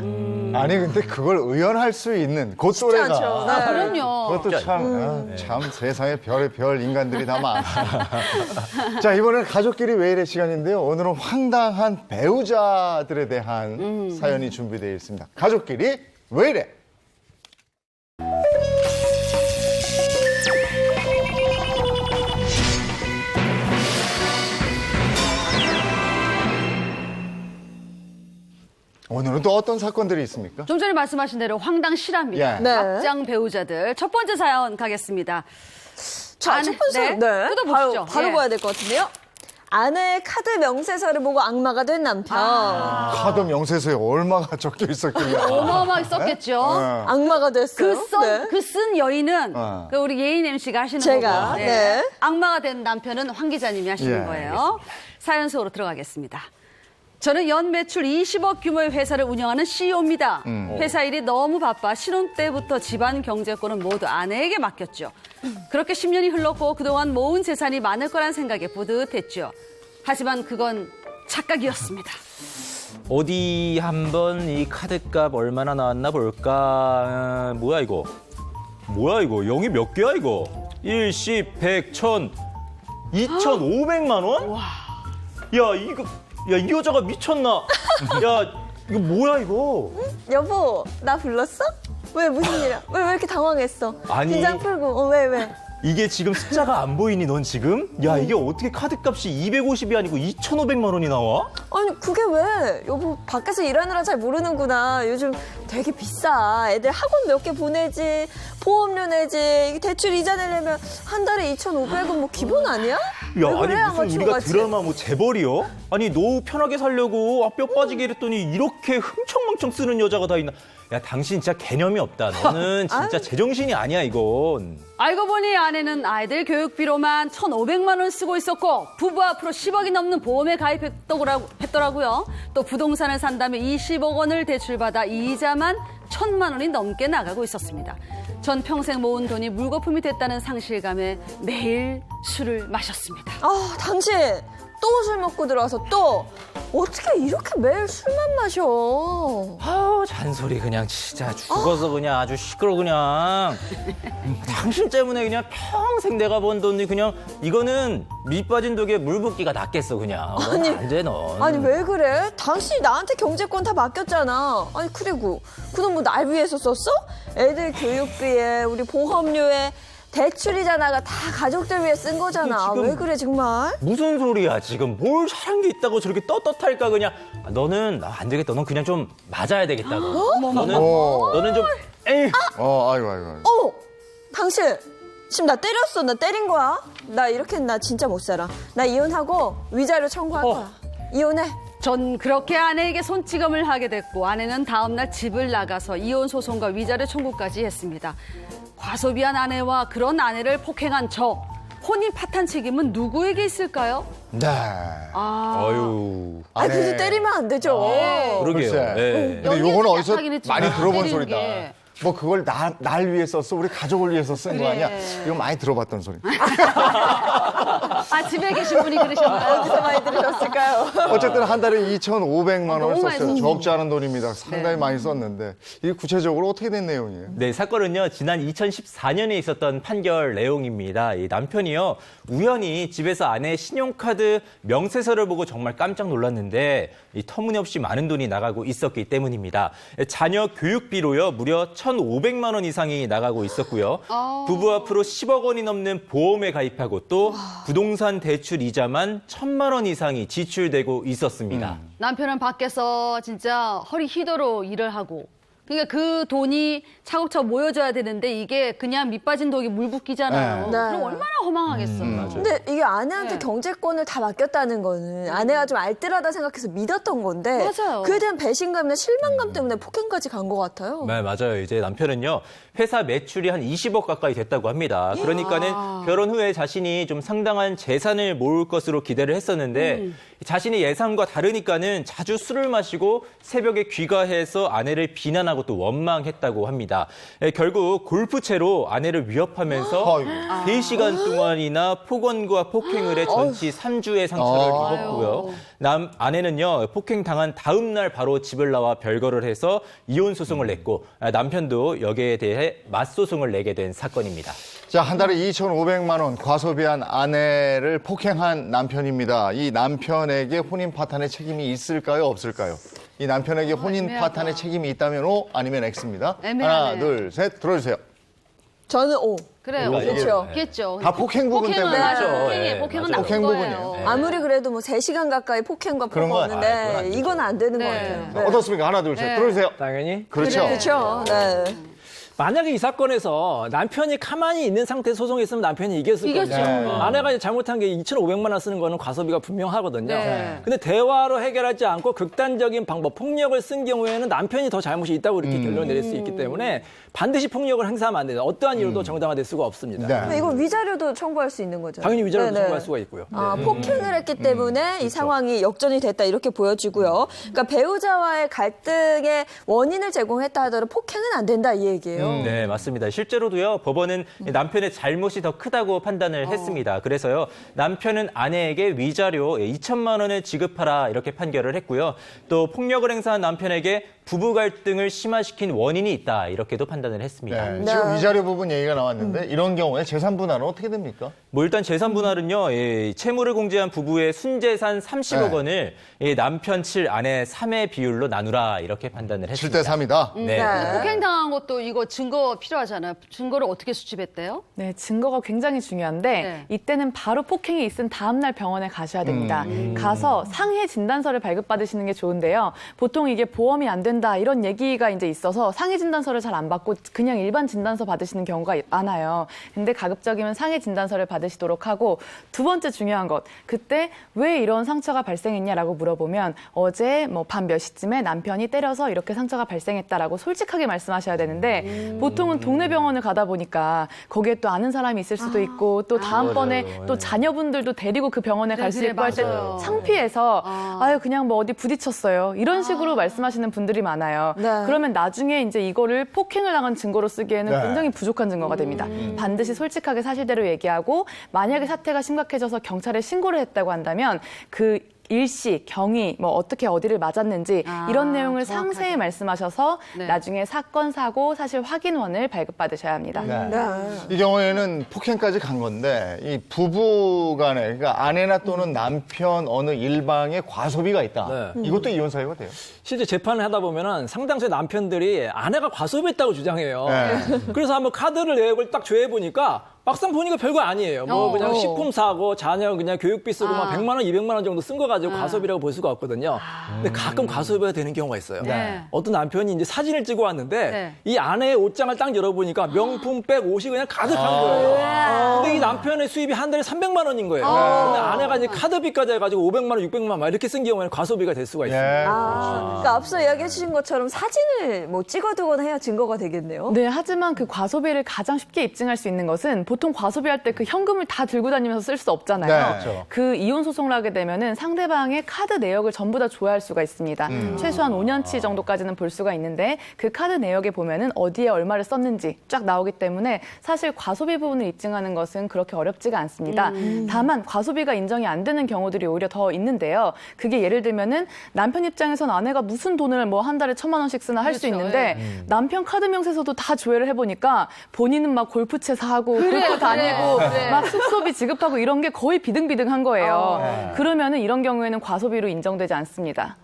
아니 근데 그걸 의연할 수 있는 그 않죠. 또래가 그럼요. 그것도 참 세상에 별의 별 인간들이 다 많다. 자 이번엔 가족끼리 왜 이래 시간인데요. 오늘은 황당한 배우자들에 대한 사연이 준비되어 있습니다. 가족끼리 왜 이래? 오늘은 또 어떤 사건들이 있습니까? 좀 전에 말씀하신 대로 황당실합니다. 예. 네. 막장 배우자들. 첫 번째 사연 가겠습니다. 자, 첫 번째 뜯어보시죠. 바로 예. 봐야 될 것 같은데요. 아내의 카드 명세서를 보고 악마가 된 남편. 카드 명세서에 얼마가 적혀 있었길래. 어마어마하게 썼겠죠. 악마가 됐어요. 그 쓴 여인은 어. 그 우리 예인 MC가 하시는 제가, 거고 네. 악마가 된 남편은 황 기자님이 하시는 예, 거예요. 사연 속으로 들어가겠습니다. 저는 연 매출 20억 규모의 회사를 운영하는 CEO입니다. 회사 일이 너무 바빠 신혼 때부터 집안 경제권은 모두 아내에게 맡겼죠. 그렇게 10년이 흘렀고 그동안 모은 재산이 많을 거란 생각에 뿌듯했죠. 하지만 그건 착각이었습니다. 어디 한번 이 카드값 얼마나 나왔나 볼까. 뭐야 이거? 영이 몇 개야 이거? 1, 10, 100, 1000, 2,500만 원? 야, 이 여자가 미쳤나? 야, 이거 뭐야, 이거? 여보, 나 불렀어? 왜 무슨 일이야? 왜 이렇게 당황했어? 아니. 긴장 풀고. 왜? 이게 지금 숫자가 안 보이니 넌 지금? 야 이게 어떻게 카드값이 250이 아니고 2,500만 원이 나와? 아니 그게 왜? 여보 밖에서 일하느라 잘 모르는구나. 요즘 되게 비싸. 애들 학원 몇 개 보내지, 보험료 내지, 이게 대출 이자 내려면 한 달에 2,500원 뭐 기본 아니야? 야 왜 아니 그래, 무슨 우리가 아마추어같이? 드라마 뭐 재벌이요? 아니 노후 편하게 살려고 뼈 빠지게 이랬더니 이렇게 흥청망청 쓰는 여자가 다 있나? 야 당신 진짜 개념이 없다. 너는 진짜 제정신이 아니야 이건. 알고 보니 아내는 아이들 교육비로만 1,500만 원 쓰고 있었고 부부 앞으로 10억이 넘는 보험에 가입했더라고요. 또 부동산을 산다면 20억 원을 대출받아 이자만 1,000만 원이 넘게 나가고 있었습니다. 전 평생 모은 돈이 물거품이 됐다는 상실감에 매일 술을 마셨습니다. 아 당신 또 술 먹고 들어와서 또 어떻게 이렇게 매일 술만 마셔? 아우 잔소리 그냥 진짜 죽어서 그냥 아주 시끄러 그냥. 당신 때문에 그냥 평생 내가 번 돈이 그냥 이거는 밑 빠진 독에 물 붓기가 낫겠어 그냥. 안돼 넌. 아니 왜 그래? 당신이 나한테 경제권 다 맡겼잖아. 아니 그리고 그 돈 뭐 날 위해서 썼어? 애들 교육비에 우리 보험료에 대출이자 나가 다 가족들 위해 쓴 거잖아. 지금 왜 그래 정말? 무슨 소리야 지금 뭘 잘한 게 있다고 저렇게 떳떳할까 그냥. 아, 너는 안 되겠다. 넌 그냥 좀 맞아야 되겠다. 너는 좀 에이. 아이고. 당신 지금 나 때렸어. 나 때린 거야. 나 이렇게 나 진짜 못 살아. 나 이혼하고 위자료 청구할 거야. 이혼해. 전 그렇게 아내에게 손찌검을 하게 됐고 아내는 다음날 집을 나가서 이혼 소송과 위자료 청구까지 했습니다. 과소비한 아내와 그런 아내를 폭행한 저 혼인 파탄 책임은 누구에게 있을까요? 네. 아유. 아 그래서 때리면 안 되죠. 그러게요. 글쎄. 네. 근데 요거는 어디서 약하긴 했지만 많이 들어본 때리는 소리다. 게. 뭐 그걸 날 위해 썼어, 우리 가족을 위해서 쓴 거 아니야? 이거 많이 들어봤던 소리. 아 집에 계신 분이 그러셨나요? 어디서 많이 들으셨을까요? 어쨌든 한 달에 2,500만 원을 너무 많이 썼어요. 썼네. 적지 않은 돈입니다. 상당히 많이 썼는데 이게 구체적으로 어떻게 된 내용이에요? 네, 사건은요, 지난 2014년에 있었던 판결 내용입니다. 이 남편이요, 우연히 집에서 아내의 신용카드 명세서를 보고 정말 깜짝 놀랐는데, 이 터무니없이 많은 돈이 나가고 있었기 때문입니다. 자녀 교육비로요, 무려 1,500만 원 이상이 나가고 있었고요. 부부 앞으로 10억 원이 넘는 보험에 가입하고 또 부동산 대출 이자만 1,000만 원 이상이 지출되고 있었습니다. 남편은 밖에서 진짜 허리 휘도록 일을 하고 그러니까 그 돈이 차곡차곡 모여져야 되는데 이게 그냥 밑 빠진 독이 물 붓기잖아요. 네. 그럼 얼마나 허망하겠어요. 근데 이게 아내한테 네. 경제권을 다 맡겼다는 거는 아내가 좀 알뜰하다 생각해서 믿었던 건데 맞아요. 그에 대한 배신감이나 실망감 때문에 폭행까지 간 것 같아요. 네, 맞아요. 이제 남편은요, 회사 매출이 한 20억 가까이 됐다고 합니다. 그러니까는 결혼 후에 자신이 좀 상당한 재산을 모을 것으로 기대를 했었는데, 자신의 예상과 다르니까는 자주 술을 마시고 새벽에 귀가해서 아내를 비난하고 또 원망했다고 합니다. 결국 골프채로 아내를 위협하면서 3시간 동안이나 폭언과 폭행을 해 전치 3주의 상처를 입었고요. 아내는요, 폭행 당한 다음 날 바로 집을 나와 별거를 해서 이혼 소송을 냈고, 남편도 여기에 대해 맞소송을 내게 된 사건입니다. 자, 한 달에 2,500만 원 과소비한 아내를 폭행한 남편입니다. 이 남편에게 혼인 파탄의 책임이 있을까요, 없을까요? 이 남편에게 혼인 애매하다. 파탄의 책임이 있다면 O 아니면 X입니다. 애매하네요. 하나, 둘, 셋, 들어주세요. 저는 O. 그래요. 그렇죠. 있겠죠. 다 폭행 부분 폭행은 때문에 맞아. 그렇죠. 폭행은 맞아요. 나쁜 폭행 거예요. 부분이에요. 네. 아무리 그래도 뭐 3시간 가까이 폭행과 그런 건 폭언인데 그건 안 되죠. 이건 안 되는 네. 것 같아요. 네. 어떻습니까? 하나, 둘, 셋, 네. 들어주세요. 당연히. 그렇죠. 그렇죠. 네. 만약에 이 사건에서 남편이 가만히 있는 상태에서 소송했으면 남편이 이겼을 이겼죠. 거예요. 네. 아내가 이제 잘못한 게 2,500만 원 쓰는 거는 과소비가 분명하거든요. 네. 근데 대화로 해결하지 않고 극단적인 방법, 폭력을 쓴 경우에는 남편이 더 잘못이 있다고 이렇게 결론을 내릴 수 있기 때문에 반드시 폭력을 행사하면 안 돼요. 어떠한 이유도 정당화될 수가 없습니다. 네. 근데 이건 위자료도 청구할 수 있는 거죠. 당연히 위자료도 네네. 청구할 수가 있고요. 아, 폭행을 했기 때문에 이 상황이 역전이 됐다 이렇게 보여지고요. 그러니까 배우자와의 갈등의 원인을 제공했다 하더라도 폭행은 안 된다 이 얘기예요. 네, 맞습니다. 실제로도요, 법원은 남편의 잘못이 더 크다고 판단을 했습니다. 그래서요, 남편은 아내에게 위자료 2천만 원을 지급하라 이렇게 판결을 했고요. 또 폭력을 행사한 남편에게 부부 갈등을 심화시킨 원인이 있다 이렇게도 판단을 했습니다. 네, 지금 위자료 부분 얘기가 나왔는데 이런 경우에 재산 분할은 어떻게 됩니까? 뭐 일단 재산 분할은요, 채무를 공제한 부부의 순재산 30억 원을 남편 7, 아내 3의 비율로 나누라 이렇게 판단을 했습니다. 7대 3이다. 네. 폭행당한 것도 이거 증거 필요하잖아요. 증거를 어떻게 수집했대요? 네, 증거가 굉장히 중요한데 네. 이때는 바로 폭행이 있은 다음 날 병원에 가셔야 됩니다. 가서 상해 진단서를 발급받으시는 게 좋은데요. 보통 이게 보험이 안 된다 이런 얘기가 이제 있어서 상해 진단서를 잘 안 받고 그냥 일반 진단서 받으시는 경우가 많아요. 근데 가급적이면 상해 진단서를 받으시도록 하고 두 번째 중요한 것, 그때 왜 이런 상처가 발생했냐라고 물어보면 어제 뭐 밤 몇 시쯤에 남편이 때려서 이렇게 상처가 발생했다라고 솔직하게 말씀하셔야 되는데 보통은 동네 병원을 가다 보니까 거기에 또 아는 사람이 있을 수도 있고 또 다음번에 또 자녀분들도 데리고 그 병원에 갈 수 그래, 있고 할 때 맞아요. 창피해서 아유 그냥 뭐 어디 부딪혔어요 이런 식으로 말씀하시는 분들이 많아요. 네. 그러면 나중에 이제 이거를 폭행을 당한 증거로 쓰기에는 네. 굉장히 부족한 증거가 됩니다. 반드시 솔직하게 사실대로 얘기하고 만약에 사태가 심각해져서 경찰에 신고를 했다고 한다면 그 일시, 경위, 뭐 어떻게 어디를 맞았는지 이런 내용을 정확하게. 상세히 말씀하셔서 네. 나중에 사건, 사고, 사실 확인원을 발급받으셔야 합니다. 네. 이 경우에는 폭행까지 간 건데 이 부부 간에 그러니까 아내나 또는 남편 어느 일방에 과소비가 있다. 네. 이것도 이혼 사유가 돼요. 실제 재판을 하다 보면은 상당수의 남편들이 아내가 과소비했다고 주장해요. 네. 그래서 한번 카드를 내역을 딱 조회해 보니까 막상 보니까 별거 아니에요. 뭐 그냥 식품 사고 자녀 그냥 교육비 쓰고 막 100만 원, 200만 원 정도 쓴 거 가지고 과소비라고 볼 수가 없거든요. 근데 가끔 과소비가 되는 경우가 있어요. 네. 어떤 남편이 이제 사진을 찍어 왔는데 네. 이 아내의 옷장을 딱 열어보니까 명품 백 옷이 그냥 가득한 거예요. 근데 이 남편의 수입이 한 달에 300만 원인 거예요. 근데 아내가 이제 카드비까지 해가지고 500만 원, 600만 원 막 이렇게 쓴 경우에는 과소비가 될 수가 있습니다. 예. 그러니까 앞서 이야기해 주신 것처럼 사진을 뭐 찍어두거나 해야 증거가 되겠네요. 네, 하지만 그 과소비를 가장 쉽게 입증할 수 있는 것은 보통 과소비할 때 그 현금을 다 들고 다니면서 쓸 수 없잖아요. 네. 그렇죠. 그 이혼 소송을 하게 되면은 상대방의 카드 내역을 전부 다 조회할 수가 있습니다. 최소한 5년치 정도까지는 볼 수가 있는데 그 카드 내역에 보면은 어디에 얼마를 썼는지 쫙 나오기 때문에 사실 과소비 부분을 입증하는 것은 그렇게 어렵지가 않습니다. 다만 과소비가 인정이 안 되는 경우들이 오히려 더 있는데요. 그게 예를 들면은 남편 입장에선 아내가 무슨 돈을 뭐 한 달에 1,000만 원씩 쓰나 할 수 그렇죠. 있는데 남편 카드 명세서도 다 조회를 해보니까 본인은 막 골프채 사고 골프 다니고 그래. 막 숙소비 지급하고 이런 게 거의 비등비등한 거예요. 그러면은 이런 경우에는 과소비로 인정되지 않습니다.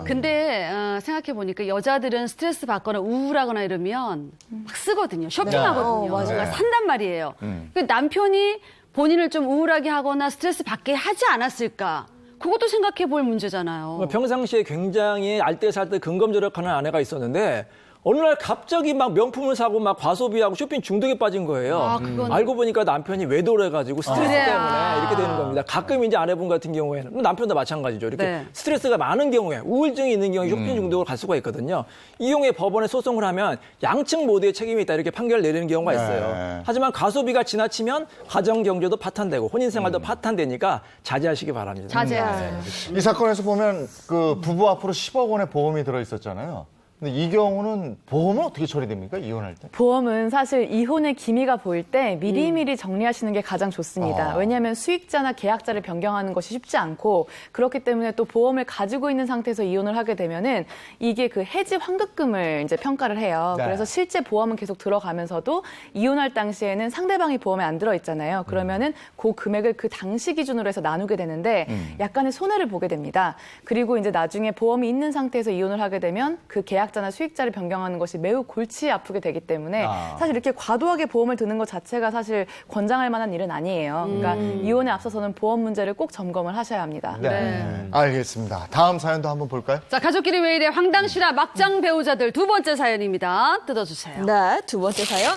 근데 생각해 보니까 여자들은 스트레스 받거나 우울하거나 이러면 막 쓰거든요. 쇼핑하거든요. 맞아요. 뭔가 산단 말이에요. 그 남편이 본인을 좀 우울하게 하거나 스트레스 받게 하지 않았을까? 그것도 생각해 볼 문제잖아요. 평상시에 굉장히 알뜰살뜰 근검절약하는 아내가 있었는데 어느 날 갑자기 막 명품을 사고 막 과소비하고 쇼핑 중독에 빠진 거예요. 그건- 알고 보니까 남편이 외도해가지고 스트레스 그래. 때문에 이렇게 되는 겁니다. 가끔 이제 아내분 같은 경우에는 남편도 마찬가지죠. 이렇게 네. 스트레스가 많은 경우에 우울증이 있는 경우에 쇼핑 중독으로 갈 수가 있거든요. 이 경우에 법원에 소송을 하면 양측 모두의 책임이 있다 이렇게 판결을 내리는 경우가 있어요. 네. 하지만 과소비가 지나치면 가정 경제도 파탄되고 혼인 생활도 파탄되니까 자제하시기 바랍니다. 자제하세요. 이 사건에서 보면 그 부부 앞으로 10억 원의 보험이 들어 있었잖아요. 근데 이 경우는 보험은 어떻게 처리됩니까? 이혼할 때? 보험은 사실 이혼의 기미가 보일 때 미리미리 정리하시는 게 가장 좋습니다. 왜냐하면 수익자나 계약자를 변경하는 것이 쉽지 않고 그렇기 때문에 또 보험을 가지고 있는 상태에서 이혼을 하게 되면은 이게 그 해지 환급금을 이제 평가를 해요. 네. 그래서 실제 보험은 계속 들어가면서도 이혼할 당시에는 상대방이 보험에 안 들어 있잖아요. 그러면은 그 금액을 그 당시 기준으로 해서 나누게 되는데 약간의 손해를 보게 됩니다. 그리고 이제 나중에 보험이 있는 상태에서 이혼을 하게 되면 그 계약자나 수익자를 변경하는 것이 매우 골치 아프게 되기 때문에 사실 이렇게 과도하게 보험을 드는 것 자체가 사실 권장할 만한 일은 아니에요. 그러니까 이혼에 앞서서는 보험 문제를 꼭 점검을 하셔야 합니다. 네. 알겠습니다. 다음 사연도 한번 볼까요? 자, 가족끼리 왜 이래 황당시나 막장 배우자들 두 번째 사연입니다. 뜯어주세요. 네, 두 번째 사연.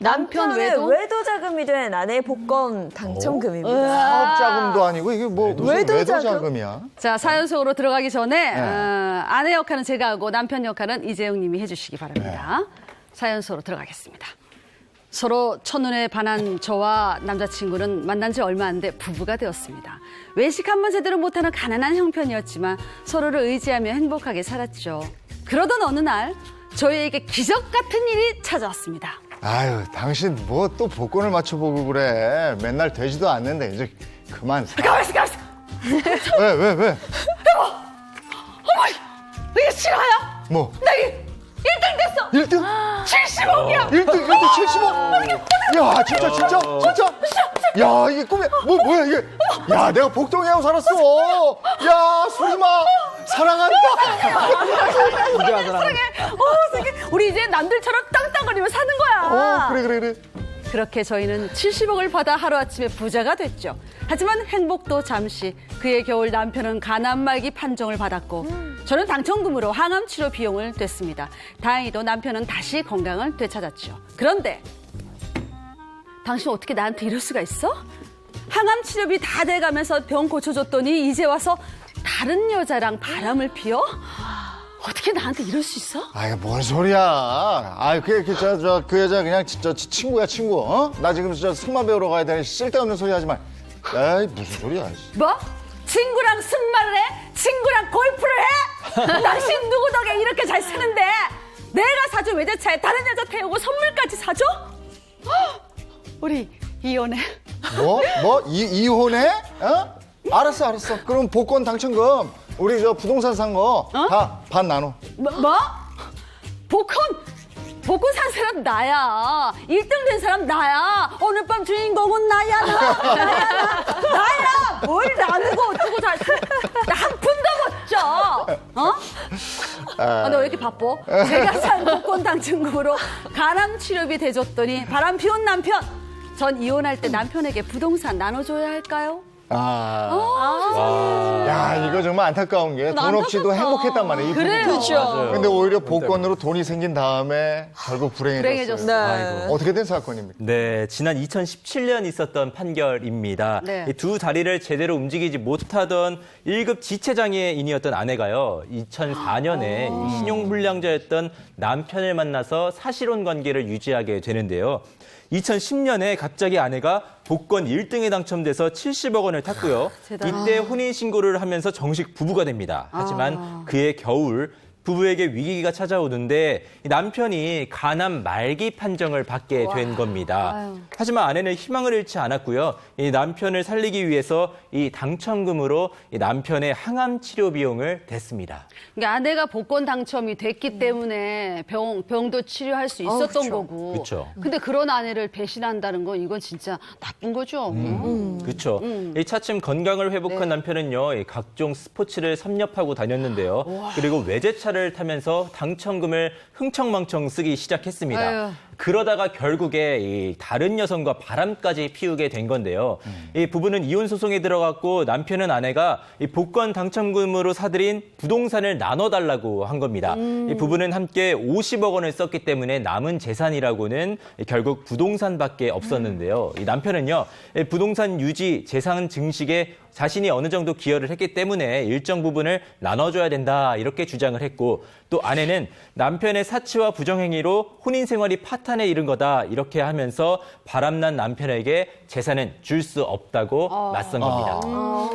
남편 남편의 외도? 외도 자금이 된 아내의 복권 당첨금입니다. 사업 자금도 아니고 이게 뭐 무슨 외도 외도 자금? 자금이야? 자, 사연 속으로 들어가기 전에 아내 역할은 제가 하고 남편 역할은 이재용 님이 해주시기 바랍니다. 사연 속으로 들어가겠습니다. 서로 첫눈에 반한 저와 남자친구는 만난 지 얼마 안 돼 부부가 되었습니다. 외식 한 번 제대로 못하는 가난한 형편이었지만 서로를 의지하며 행복하게 살았죠. 그러던 어느 날 저희에게 기적 같은 일이 찾아왔습니다. 아유, 당신 뭐 또 복권을 맞춰보고 그래. 맨날 되지도 않는데 이제 그만 사. 가만있어. 왜? 어머니, 이게 실화야? 뭐? 나 1등 됐어. 1등? 70억이야. 1등 70억? 야, 진짜? 야, 이게 꿈이야. 뭐야, 이게. 야, 내가 복동이하고 살았어. 야, 수리마, 사랑한다. 누가 사랑하는 세상에. 우리 이제 남들처럼 땅땅거리며 사는 거야. 그래. 그렇게 저희는 70억을 받아 하루아침에 부자가 됐죠. 하지만 행복도 잠시. 그의 겨울 남편은 간암 말기 판정을 받았고 저는 당첨금으로 항암 치료 비용을 냈습니다. 다행히도 남편은 다시 건강을 되찾았죠. 그런데 당신 어떻게 나한테 이럴 수가 있어? 항암 치료비 다 돼가면서 병 고쳐줬더니 이제 와서 다른 여자랑 바람을 피워? 어떻게 나한테 이럴 수 있어? 아이, 뭔 소리야. 아이, 그 여자 그냥 진짜 친구야, 친구. 어? 나 지금 진짜 승마 배우러 가야 되니 쓸데없는 소리 하지 마. 에이, 무슨 소리야. 뭐? 친구랑 승마를 해? 친구랑 골프를 해? 당신 누구 덕에 이렇게 잘 사는데 내가 사준 외제차에 다른 여자 태우고 선물까지 사줘? 헉! 우리 이혼해. 뭐? 이혼해? 어? 알았어. 그럼 복권 당첨금 우리 저 부동산 산 거 다 반 나눠. 뭐? 복권 산 사람 나야. 1등 된 사람 나야. 오늘 밤 주인공은 나야. 나야. 뭘 나누고 어쩌고 다. 나 한 푼도 못 줘. 어? 너 왜 이렇게 바빠? 제가 산 복권 당첨금으로 간암 치료비 대줬더니 바람 피운 남편. 전 이혼할 때 남편에게 부동산 나눠줘야 할까요? 야, 이거 정말 안타까운 게 돈 없이도 행복했단 말이에요. 이 그래요. 부부가. 그렇죠. 근데 오히려 복권으로 돈이 생긴 다음에 결국 불행해졌어요. 네. 어떻게 된 사건입니까? 네, 지난 2017년 있었던 판결입니다. 네. 이 두 다리를 제대로 움직이지 못하던 1급 지체장애인이었던 아내가요, 2004년에 신용불량자였던 남편을 만나서 사실혼 관계를 유지하게 되는데요. 2010년에 갑자기 아내가 복권 1등에 당첨돼서 70억 원을 탔고요. 이때 혼인신고를 하면서 정식 부부가 됩니다. 하지만 그해 겨울 부부에게 위기가 찾아오는데 남편이 간암 말기 판정을 받게 된 겁니다. 하지만 아내는 희망을 잃지 않았고요. 이 남편을 살리기 위해서 이 당첨금으로 이 남편의 항암 치료 비용을 댔습니다. 그러니까 아내가 복권 당첨이 됐기 때문에 병도 치료할 수 있었던 거고. 그쵸. 근데 그런 아내를 배신한다는 건 이건 진짜 나쁜 거죠. 그렇죠. 이 차츰 건강을 회복한 남편은요, 이 각종 스포츠를 섭렵하고 다녔는데요. 그리고 외제차를 타면서 당첨금을 흥청망청 쓰기 시작했습니다. 아유. 그러다가 결국에 이 다른 여성과 바람까지 피우게 된 건데요. 이 부부는 이혼 소송에 들어갔고 남편은 아내가 이 복권 당첨금으로 사들인 부동산을 나눠달라고 한 겁니다. 이 부부는 함께 50억 원을 썼기 때문에 남은 재산이라고는 결국 부동산밖에 없었는데요. 이 남편은요, 이 부동산 유지, 재산 증식에 자신이 어느 정도 기여를 했기 때문에 일정 부분을 나눠줘야 된다 이렇게 주장을 했고, 또 아내는 남편의 사치와 부정행위로 혼인 생활이 파탄에 이른 거다 이렇게 하면서 바람난 남편에게 재산은 줄 수 없다고 맞선 겁니다.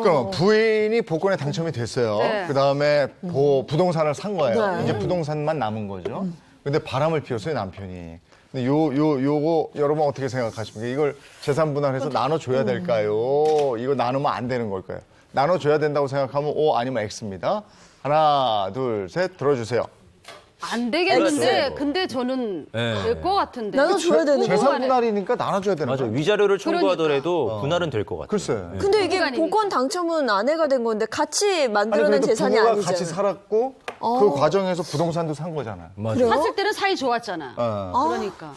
그럼 부인이 복권에 당첨이 됐어요. 네. 그다음에 부동산을 산 거예요. 이제 부동산만 남은 거죠. 근데 바람을 피웠어요, 남편이. 근데 요거 여러분 어떻게 생각하십니까? 이걸 재산 분할해서 나눠줘야 될까요? 이거 나누면 안 되는 걸까요? 나눠줘야 된다고 생각하면 O 아니면 X입니다. 하나, 둘, 셋 들어주세요. 안 되겠는데, 근데 저는 될 것 같은데. 나눠줘야 되는 재산 거. 분할이니까 나눠줘야 되는 맞아요. 거예요. 위자료를 청구하더라도 분할은 될 것 같아요. 글쎄. 근데 이게 부부간이니까. 복권 당첨은 아내가 된 건데 같이 만들어낸 그래도 재산이 부부가 아니잖아요. 같이 살았고 그 과정에서 부동산도 산 거잖아요. 맞아요. 샀을 때는 사이 좋았잖아. 그러니까.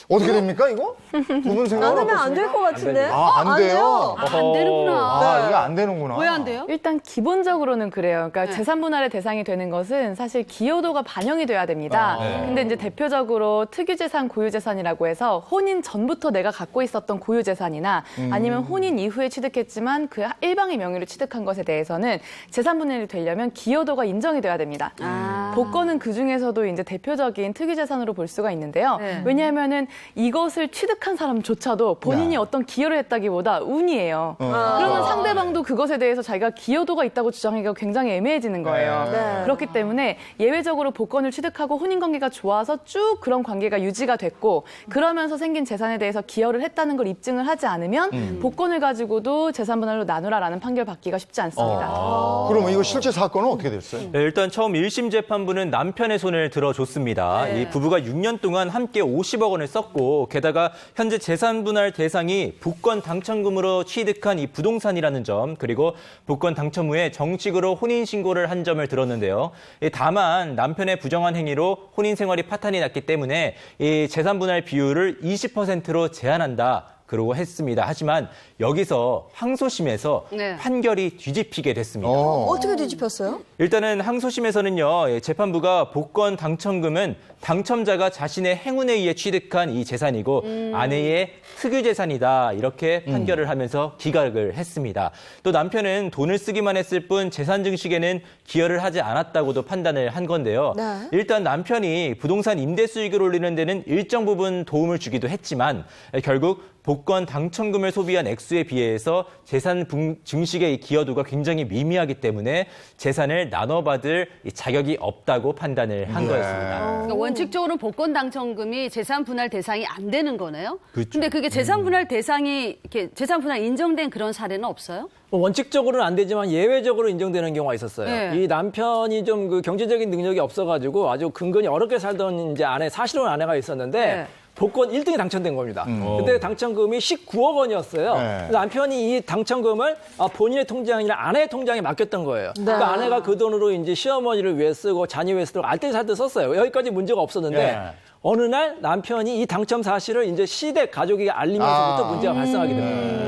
어떻게 됩니까, 이거? 부분 생각은 나누면 안 될 것 같은데? 안 돼요. 안 되는구나. 이게 안 되는구나. 왜 안 돼요? 일단 기본적으로는 그래요. 그러니까 재산 분할의 대상이 되는 것은 사실 기여도가 반영이 돼야 됩니다. 근데 이제 대표적으로 특유재산, 고유재산이라고 해서 혼인 전부터 내가 갖고 있었던 고유재산이나 아니면 혼인 이후에 취득했지만 그 일방의 명의로 취득한 것에 대해서는 재산 분할이 되려면 기여도가 인정이 돼야 됩니다. 복권은 그 중에서도 이제 대표적인 특유재산으로 볼 수가 있는데요. 네. 왜냐하면은 이것을 취득한 사람조차도 본인이 네. 어떤 기여를 했다기보다 운이에요. 그러면 상대방도 그것에 대해서 자기가 기여도가 있다고 주장하기가 굉장히 애매해지는 거예요. 네. 그렇기 때문에 예외적으로 복권을 취득하고 혼인관계가 좋아서 쭉 그런 관계가 유지가 됐고 그러면서 생긴 재산에 대해서 기여를 했다는 걸 입증을 하지 않으면 복권을 가지고도 재산 분할로 나누라라는 판결 받기가 쉽지 않습니다. 그러면 이거 실제 사건은 어떻게 됐어요? 네, 일단 처음 1심 재판부는 남편의 손을 들어줬습니다. 이 부부가 6년 동안 함께 50억 원을 썼고 게다가 현재 재산 분할 대상이 복권 당첨금으로 취득한 이 부동산이라는 점 그리고 복권 당첨 후에 정식으로 혼인신고를 한 점을 들었는데요. 다만 남편의 부정한 행위로 혼인 생활이 파탄이 났기 때문에 이 재산 분할 비율을 20%로 제한한다. 그러고 했습니다. 하지만 여기서 항소심에서 네. 판결이 뒤집히게 됐습니다. 어떻게 뒤집혔어요? 일단은 항소심에서는요, 재판부가 복권 당첨금은 당첨자가 자신의 행운에 의해 취득한 이 재산이고 아내의 특유 재산이다 이렇게 판결을 하면서 기각을 했습니다. 또 남편은 돈을 쓰기만 했을 뿐 재산 증식에는 기여를 하지 않았다고도 판단을 한 건데요. 네. 일단 남편이 부동산 임대 수익을 올리는 데는 일정 부분 도움을 주기도 했지만 결국 복권 당첨금을 소비한 액수에 비해서 재산 증식의 기여도가 굉장히 미미하기 때문에 재산을 나눠받을 자격이 없다고 판단을 한 거였습니다. 그러니까 원칙적으로는 복권 당첨금이 재산 분할 대상이 안 되는 거네요. 그렇죠. 근데 그게 재산 분할 대상이 이렇게 재산 분할 인정된 그런 사례는 없어요? 뭐 원칙적으로는 안 되지만 예외적으로 인정되는 경우가 있었어요. 네. 이 남편이 좀 그 경제적인 능력이 없어가지고 아주 근근히 어렵게 살던 이제 사실혼 아내가 있었는데 네. 복권 1등이 당첨된 겁니다. 근데 당첨금이 19억 원이었어요. 네. 남편이 이 당첨금을 본인의 통장이 아니라 아내의 통장에 맡겼던 거예요. 그러니까 아내가 그 돈으로 이제 시어머니를 위해 쓰고 자녀 위해 쓰도록 알뜰살뜰 썼어요. 여기까지 문제가 없었는데 네. 어느 날 남편이 이 당첨 사실을 이제 시댁 가족에게 알리면서부터 문제가 발생하게 됩니다.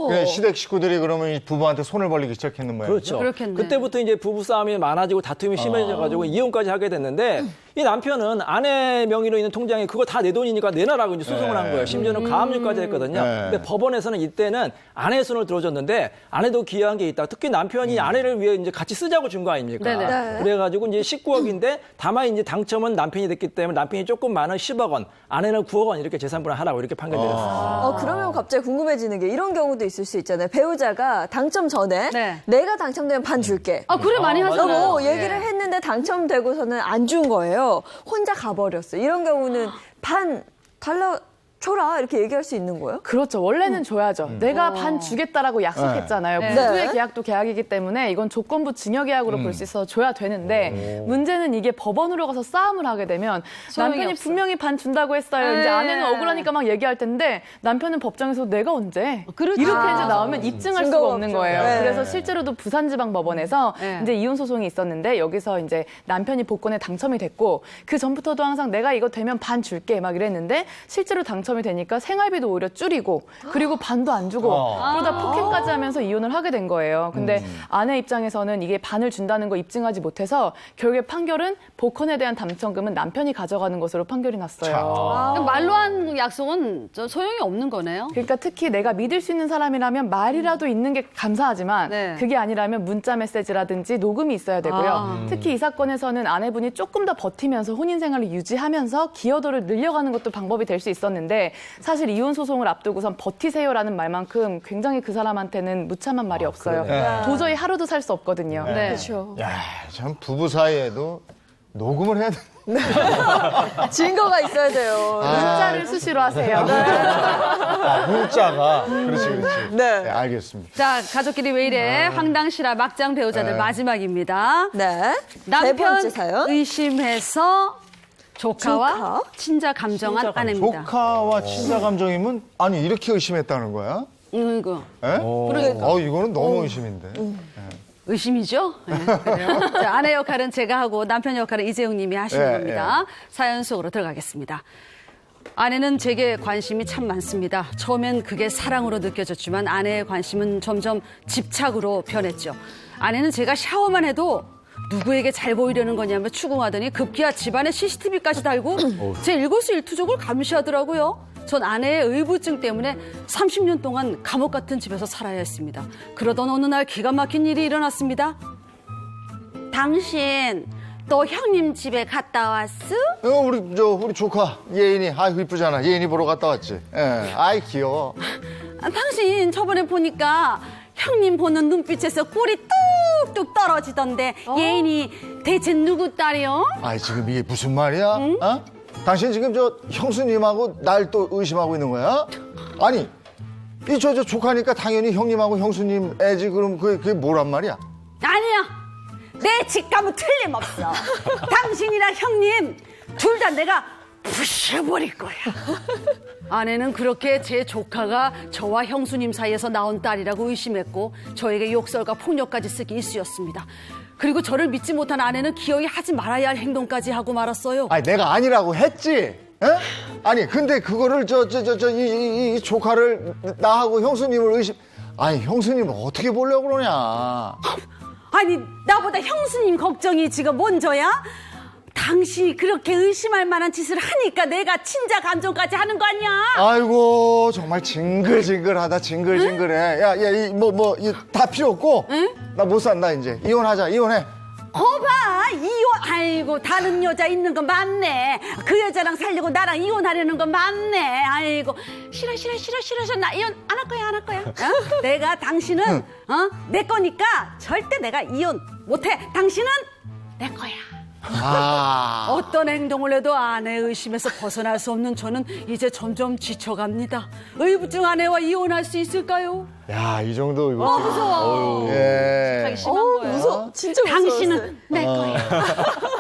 네, 시댁 식구들이 그러면 이 부부한테 손을 벌리기 시작했는 모양이죠. 그렇죠. 그렇겠네. 그때부터 이제 부부 싸움이 많아지고 다툼이 심해져가지고 이혼까지 하게 됐는데 이 남편은 아내 명의로 있는 통장에 그거 다 내 돈이니까 내놔라고 이제 소송을 한 거예요. 심지어는 가압류까지 했거든요. 네. 근데 법원에서는 이때는 아내의 손을 들어줬는데 아내도 기여한 게 있다. 특히 남편이 아내를 위해 이제 같이 쓰자고 준 거 아닙니까? 네네. 네. 그래가지고 이제 19억인데 다만 이제 당첨은 남편이 됐기 때문에 남편이 조금 많은 10억 원, 아내는 9억 원 이렇게 재산분할 하라고 이렇게 판결되었어요. 그러면 갑자기 궁금해지는 게 이런 경우도 있을 수 있잖아요. 배우자가 당첨 전에 네. 내가 당첨되면 반 줄게. 아, 그래 많이 하잖아요. 얘기를 했는데 당첨되고서는 안 준 거예요. 혼자 가버렸어요. 이런 경우는 반 달라줘라 이렇게 얘기할 수 있는 거예요? 그렇죠. 원래는 줘야죠. 내가 반 주겠다라고 약속했잖아요. 네. 부부의 네. 계약도 계약이기 때문에 이건 조건부 증여계약으로 볼 수 있어서 줘야 되는데 문제는 이게 법원으로 가서 싸움을 하게 되면 소용이 남편이 없어. 분명히 반 준다고 했어요. 네. 이제 아내는 억울하니까 막 얘기할 텐데 남편은 법정에서 내가 언제 그렇죠. 이렇게 이제 나오면 입증할 수가 증거가 없는 없죠. 거예요. 네. 그래서 실제로도 부산지방법원에서 네. 이제 이혼 소송이 있었는데 여기서 이제 남편이 복권에 당첨이 됐고 그 전부터도 항상 내가 이거 되면 반 줄게 막 이랬는데 실제로 당첨이 되니까 생활비도 오히려 줄이고 그리고 반도 안 주고 그러다 폭행까지 하면서 이혼을 하게 된 거예요. 근데 아내 입장에서는 이게 반을 준다는 거 입증하지 못해서 결국에 판결은 복권에 대한 당첨금은 남편이 가져가는 것으로 판결이 났어요. 그럼 말로 한 약속은 소용이 없는 거네요. 그러니까 특히 내가 믿을 수 있는 사람이라면 말이라도 있는 게 감사하지만 네. 그게 아니라면 문자 메시지라든지 녹음이 있어야 되고요. 특히 이 사건에서는 아내분이 조금 더 버티면서 혼인 생활을 유지하면서 기여도를 늘려가는 것도 방법이 될 수 있었는데 사실 이혼 소송을 앞두고선 버티세요라는 말만큼 굉장히 그 사람한테는 무참한 말이 없어요. 그러네. 도저히 하루도 살 수 없거든요. 네. 그렇죠. 야, 참 부부 사이에도 녹음을 해야 돼. 증거가 있어야 돼요. 문자를 수시로 하세요. 문자가. 그렇지. 네. 네, 알겠습니다. 자, 가족끼리 왜 이래? 황당시라 막장 배우자들 네. 마지막입니다. 네. 세 남편 번째 사연. 의심해서 조카와 조카? 친자 감정한 아내입니다. 조카와 친자 감정이면 아니 이렇게 의심했다는 거야? 이거 예? 이거는 너무 의심인데. 의심이죠? 네, 그래요. 자, 아내 역할은 제가 하고 남편 역할은 이재용 님이 하시는 예, 겁니다. 사연 속으로 들어가겠습니다. 아내는 제게 관심이 참 많습니다. 처음엔 그게 사랑으로 느껴졌지만 아내의 관심은 점점 집착으로 변했죠. 아내는 제가 샤워만 해도 누구에게 잘 보이려는 거냐며 추궁하더니 급기야 집안에 CCTV까지 달고 제 일거수일투족을 감시하더라고요. 전 아내의 의부증 때문에 30년 동안 감옥 같은 집에서 살아야 했습니다. 그러던 어느 날 기가 막힌 일이 일어났습니다. 당신 또 형님 집에 갔다 왔어? 우리 조카 예인이, 아이고 이쁘잖아. 예인이 보러 갔다 왔지. 예, 아이 귀여워. 당신 저번에 보니까 형님 보는 눈빛에서 꿀이 뚝뚝 떨어지던데 예인이 대체 누구 딸이요? 아이 지금 이게 무슨 말이야? 어? 당신 지금 저 형수님하고 날 또 의심하고 있는 거야? 아니 이 저 조카니까 당연히 형님하고 형수님 애지. 그럼 그게 뭐란 말이야? 아니야. 내 직감은 틀림없어. 당신이랑 형님 둘 다 내가 부셔버릴 거야. 아내는 그렇게 제 조카가 저와 형수님 사이에서 나온 딸이라고 의심했고 저에게 욕설과 폭력까지 쓰기 일쑤였습니다. 그리고 저를 믿지 못한 아내는 기어이 하지 말아야 할 행동까지 하고 말았어요. 아니 내가 아니라고 했지. 에? 아니 근데 그거를 이 조카를 나하고 형수님을 의심. 아니 형수님을 어떻게 보려고 그러냐? 아니 나보다 형수님 걱정이 지금 먼저야? 당신이 그렇게 의심할 만한 짓을 하니까 내가 친자 감정까지 하는 거 아니야? 아이고 정말 징글징글하다. 징글징글해. 야야 다 필요 없고. 나 못 산다 이제. 이혼하자. 이혼해. 거봐 이혼. 아이고 다른 여자 있는 건 맞네. 그 여자랑 살려고 나랑 이혼하려는 건 맞네. 아이고 싫어 나 이혼 안 할 거야. 어? 내가 당신은 내 거니까 절대 내가 이혼 못해. 당신은 내 거야. 아. 어떤 행동을 해도 아내 의심에서 벗어날 수 없는 저는 이제 점점 지쳐갑니다. 의부증 아내와 이혼할 수 있을까요? 야, 이 정도 이거 지금. 무서워. 예. 심한 거예요. 무서워. 진짜 무서워. 당신은 내 거야.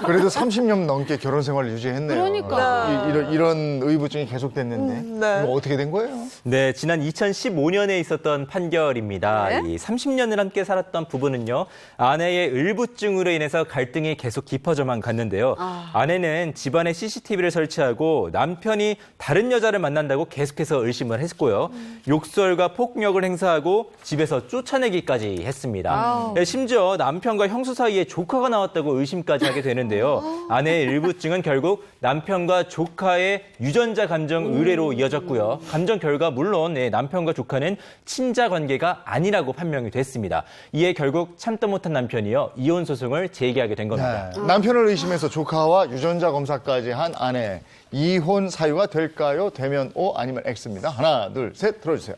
그래도 30년 넘게 결혼 생활을 유지했네요. 그러니까. 이런 의부증이 계속됐는데. 네. 이거 어떻게 된 거예요? 네, 지난 2015년에 있었던 판결입니다. 네? 이 30년을 함께 살았던 부부는요, 아내의 의부증으로 인해서 갈등이 계속 깊어져만 갔는데요. 아내는 집안에 CCTV를 설치하고 남편이 다른 여자를 만난다고 계속해서 의심을 했고요. 욕설과 폭력을 행사하고 집에서 쫓아내기까지 했습니다. 네, 심지어 남편과 형수 사이에 조카가 나왔다고 의심까지 하게 되는데요. 아내의 의부증은 결국 남편과 조카의 유전자 감정 의뢰로 이어졌고요. 감정 결과 물론 남편과 조카는 친자 관계가 아니라고 판명이 됐습니다. 이에 결국 참다 못한 남편이요 이혼 소송을 제기하게 된 겁니다. 네. 남편을 의심해서 조카와 유전자 검사까지 한 아내. 이혼 사유가 될까요? 되면 O 아니면 X입니다. 하나, 둘, 셋 들어주세요.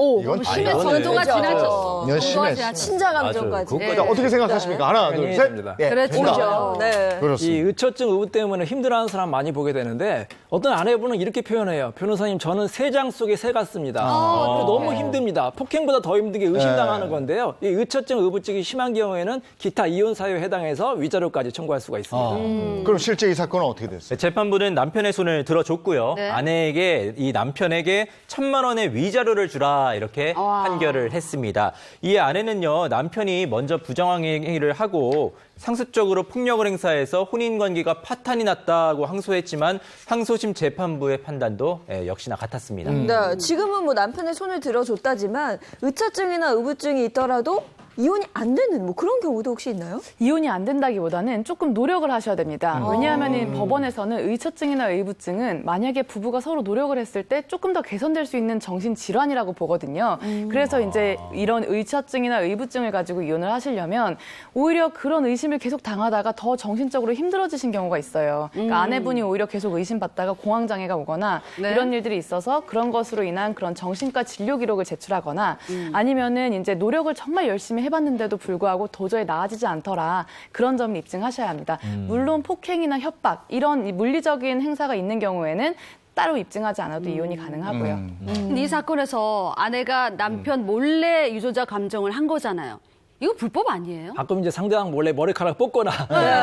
오, 이건 심해. 이거는 정도가 그죠. 지나쳤어. 이건 정도가 심해. 지나쳤어. 친자 감정까지. 맞아요. 자, 어떻게 생각하십니까? 하나, 둘, 셋. 됩니다. 예, 그렇죠. 된다. 그렇죠. 네. 이 그렇습니다. 의처증 의부 때문에 힘들어하는 사람 많이 보게 되는데 어떤 아내분은 이렇게 표현해요. 변호사님 저는 새 장 속의 새 같습니다. 너무 힘듭니다. 폭행보다 더 힘든 게 의심당하는 건데요. 이 의처증 의부증이 심한 경우에는 기타 이혼 사유에 해당해서 위자료까지 청구할 수가 있습니다. 그럼 실제 이 사건은 어떻게 됐어요? 네, 재판부는 남편의 손을 들어줬고요. 네. 아내에게 이 남편에게 1,000만 원의 위자료를 주라 이렇게 판결을 했습니다. 이에 아내는요 남편이 먼저 부정한 행위를 하고 상습적으로 폭력을 행사해서 혼인관계가 파탄이 났다고 항소했지만 항소심 재판부의 판단도 역시나 같았습니다. 네, 지금은 뭐 남편의 손을 들어줬다지만 의처증이나 의부증이 있더라도 이혼이 안 되는 뭐 그런 경우도 혹시 있나요? 이혼이 안 된다기보다는 조금 노력을 하셔야 됩니다. 왜냐하면 법원에서는 의처증이나 의부증은 만약에 부부가 서로 노력을 했을 때 조금 더 개선될 수 있는 정신질환이라고 보거든요. 그래서 이제 이런 의처증이나 의부증을 가지고 이혼을 하시려면 오히려 그런 의심을 계속 당하다가 더 정신적으로 힘들어지신 경우가 있어요. 그러니까 아내분이 오히려 계속 의심받다가 공황장애가 오거나 네. 이런 일들이 있어서 그런 것으로 인한 그런 정신과 진료 기록을 제출하거나 아니면은 이제 노력을 정말 열심히 해봤는데도 불구하고 도저히 나아지지 않더라. 그런 점을 입증하셔야 합니다. 물론 폭행이나 협박 이런 물리적인 행사가 있는 경우에는 따로 입증하지 않아도 이혼이 가능하고요. 근데 이 사건에서 아내가 남편 몰래 유전자 감정을 한 거잖아요. 이거 불법 아니에요? 가끔 이제 상대방 몰래 머리카락 뽑거나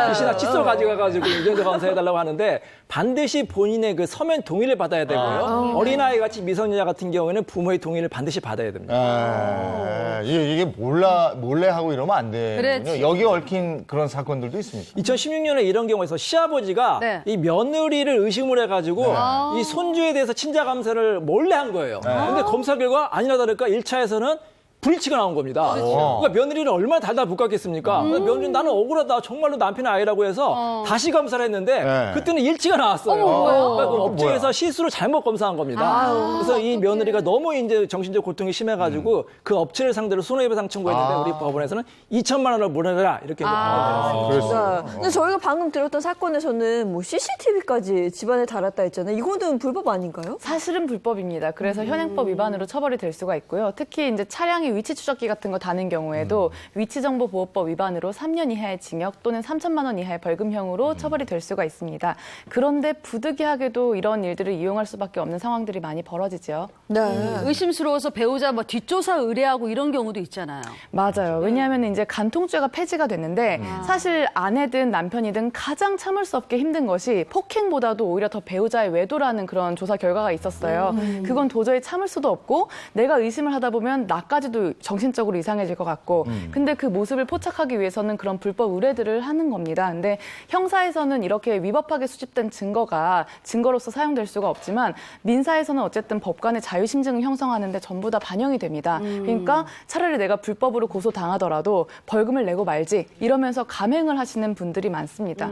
빗이나 칫솔 가져가가지고 유전자 검사해달라고 하는데 반드시 본인의 그 서면 동의를 받아야 되고요. 어린아이 같이 미성년자 같은 경우에는 부모의 동의를 반드시 받아야 됩니다. 이게 몰래 하고 이러면 안 되는군요. 그렇지. 여기 얽힌 그런 사건들도 있습니다. 2016년에 이런 경우에서 시아버지가 네. 이 며느리를 의심을 해가지고 이 손주에 대해서 친자 감사를 몰래 한 거예요. 근데 검사 결과 아니나 다를까 1차에서는 브리치가 나온 겁니다. 그러니까 며느리는 얼마나 달달 볶았겠습니까? 그러니까 며느리는 나는 억울하다. 정말로 남편의 아이라고 해서 다시 검사를 했는데 네. 그때는 일치가 나왔어요. 그러니까 그 업체에서 실수로 잘못 검사한 겁니다. 그래서 이 며느리가 너무 이제 정신적 고통이 심해가지고 그 업체를 상대로 손해배상 청구했는데 우리 법원에서는 2천만 원을 물어내라 이렇게 그랬어요. 네. 근데 저희가 방금 들었던 사건에서는 뭐 CCTV까지 집안에 달았다 했잖아요. 이거는 불법 아닌가요? 사실은 불법입니다. 그래서 현행법 위반으로 처벌이 될 수가 있고요. 특히 이제 차량의 위치 추적기 같은 거 다는 경우에도 위치정보보호법 위반으로 3년 이하의 징역 또는 3천만 원 이하의 벌금형으로 처벌이 될 수가 있습니다. 그런데 부득이하게도 이런 일들을 이용할 수밖에 없는 상황들이 많이 벌어지죠. 네. 의심스러워서 배우자 뭐 뒷조사 의뢰하고 이런 경우도 있잖아요. 맞아요. 왜냐하면 이제 간통죄가 폐지가 됐는데 사실 아내든 남편이든 가장 참을 수 없게 힘든 것이 폭행보다도 오히려 더 배우자의 외도라는 그런 조사 결과가 있었어요. 그건 도저히 참을 수도 없고 내가 의심을 하다 보면 나까지도 정신적으로 이상해질 것 같고 근데 그 모습을 포착하기 위해서는 그런 불법 의뢰들을 하는 겁니다. 근데 형사에서는 이렇게 위법하게 수집된 증거가 증거로서 사용될 수가 없지만 민사에서는 어쨌든 법관의 자유심증을 형성하는데 전부 다 반영이 됩니다. 그러니까 차라리 내가 불법으로 고소당하더라도 벌금을 내고 말지 이러면서 감행을 하시는 분들이 많습니다.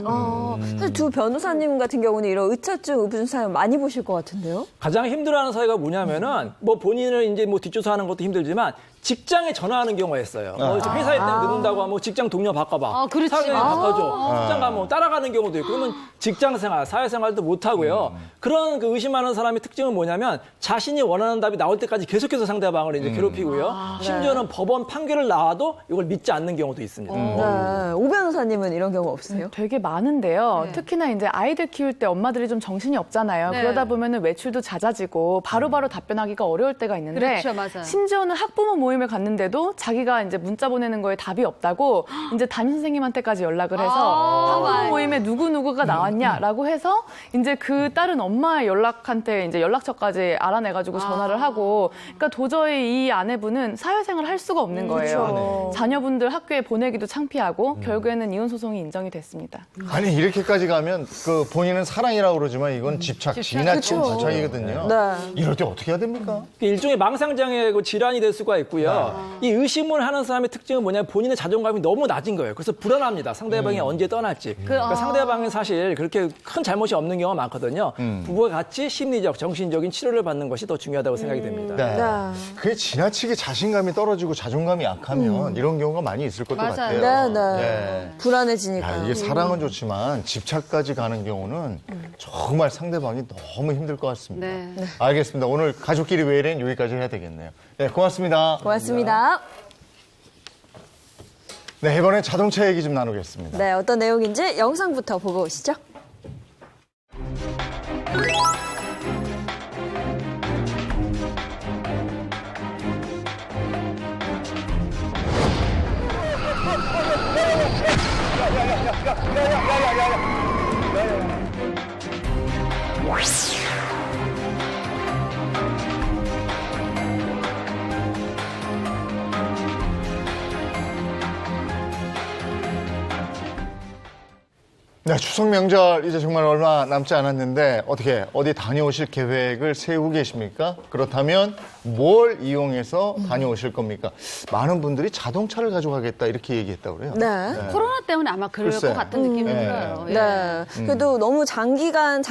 사실 두 변호사님 같은 경우는 이런 의처증 의부증 사연 많이 보실 것 같은데요? 가장 힘들어하는 사회가 뭐냐면은 뭐 본인을 이제 뭐 뒷조사하는 것도 힘들지만 직장에 전화하는 경우가 있어요. 회사에 때문에 늦는다고 하면 직장 동료 바꿔봐. 그렇지. 사회에 바꿔줘. 직장 가면 따라가는 경우도 있고 그러면 직장 생활, 사회생활도 못 하고요. 그런 그 의심하는 사람의 특징은 뭐냐면 자신이 원하는 답이 나올 때까지 계속해서 상대방을 이제 괴롭히고요. 심지어는 법원 판결을 나와도 이걸 믿지 않는 경우도 있습니다. 네. 오 변호사님은 이런 경우 없으세요? 되게 많은데요. 특히나 이제 아이들 키울 때 엄마들이 좀 정신이 없잖아요. 네. 그러다 보면은 외출도 잦아지고 바로바로 답변하기가 어려울 때가 있는데 그렇죠, 맞아요. 심지어는 학부모 모임을 갔는데도 자기가 이제 문자 보내는 거에 답이 없다고 이제 담임 선생님한테까지 연락을 해서 학부모 모임에 누구누구가 나왔냐라고 해서 이제 그 딸은 엄마의 연락한테 이제 연락처까지 알아내가지고 전화를 하고 그러니까 도저히 이 아내분은 사회생활을 할 수가 없는 거예요. 자녀분들 학교에 보내기도 창피하고 결국에는 이혼 소송이 인정이 됐습니다. 아니 이렇게까지 가면 그 본인은 사랑이라고 그러지만 이건 집착, 지나친 집착이거든요. 네. 이럴 때 어떻게 해야 됩니까? 일종의 망상장애 질환이 될 수가 있고요. 이 의심을 하는 사람의 특징은 뭐냐면 본인의 자존감이 너무 낮은 거예요. 그래서 불안합니다. 상대방이 언제 떠날지. 그러니까 상대방이 사실 그렇게 큰 잘못이 없는 경우가 많거든요. 부부가 같이 심리적, 정신적인 치료를 받는 것이 더 중요하다고 생각이 됩니다. 네. 그게 지나치게 자신감이 떨어지고 자존감이 약하면 이런 경우가 많이 있을 것도 맞아요. 같아요. 네. 불안해지니까. 야, 이게 사랑은 좋지만 집착까지 가는 경우는 정말 상대방이 너무 힘들 것 같습니다. 네. 알겠습니다. 오늘 가족끼리 왜 이래는 여기까지 해야 되겠네요. 네, 고맙습니다. 고맙습니다. 네, 이번엔 자동차 얘기 좀 나누겠습니다. 네, 어떤 내용인지 영상부터 보고 오시죠. 네, 추석 명절 이제 정말 얼마 남지 않았는데 어떻게 어디 다녀오실 계획을 세우고 계십니까? 그렇다면 뭘 이용해서 다녀오실 겁니까? 많은 분들이 자동차를 가져가겠다 이렇게 얘기했다고 그래요. 네. 코로나 때문에 아마 그럴 글쎄. 것 같은 느낌이 들어요. 예. 네. 그래도 너무 장시간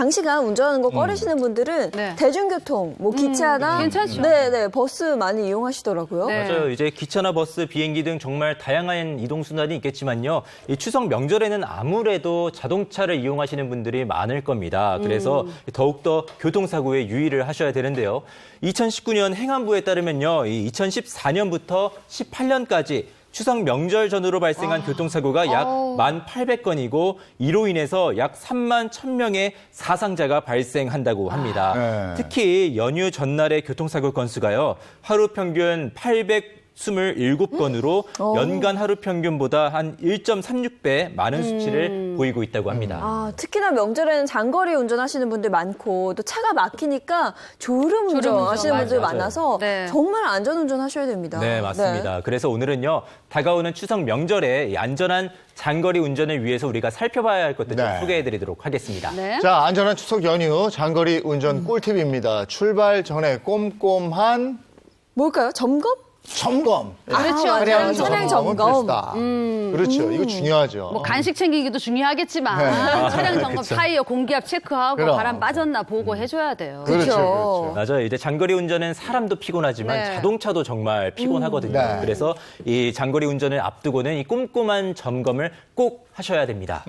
운전하는 거 꺼리시는 분들은 네. 대중교통, 뭐 기차나 괜찮죠. 네, 버스 많이 이용하시더라고요. 네. 맞아요. 이제 기차나 버스, 비행기 등 정말 다양한 이동 수단이 있겠지만요. 이 추석 명절에는 아무래도 자동차를 이용하시는 분들이 많을 겁니다. 그래서 더욱더 교통사고에 유의를 하셔야 되는데요. 2019년 행안부에 따르면요. 이 2014년부터 18년까지 추석 명절 전후로 발생한 교통사고가 약 1,800건이고 이로 인해서 약 3만 1,000명의 사상자가 발생한다고 합니다. 네. 특히 연휴 전날의 교통사고 건수가요. 하루 평균 827건으로 연간 하루 평균보다 한 1.36배 많은 수치를 보이고 있다고 합니다. 아, 특히나 명절에는 장거리 운전하시는 분들 많고 또 차가 막히니까 졸음 운전 하시는 분들 맞아요. 많아서 네. 정말 안전 운전하셔야 됩니다. 네, 맞습니다. 그래서 오늘은요, 다가오는 추석 명절에 이 안전한 장거리 운전을 위해서 우리가 살펴봐야 할 것들 좀 네. 소개해드리도록 하겠습니다. 네. 자, 안전한 추석 연휴 장거리 운전 꿀팁입니다. 출발 전에 꼼꼼한 뭘까요? 점검? 점검. 그렇죠. 차량 차량 점검은 점검. 필수다. 그렇죠. 이거 중요하죠. 뭐 간식 챙기기도 중요하겠지만 차량 점검, 타이어 공기압 체크하고 그럼. 바람 빠졌나 보고 해줘야 돼요. 그렇죠. 맞아요. 이제 장거리 운전은 사람도 피곤하지만 네. 자동차도 정말 피곤하거든요. 네. 그래서 이 장거리 운전을 앞두고는 이 꼼꼼한 점검을 꼭 하셔야 됩니다.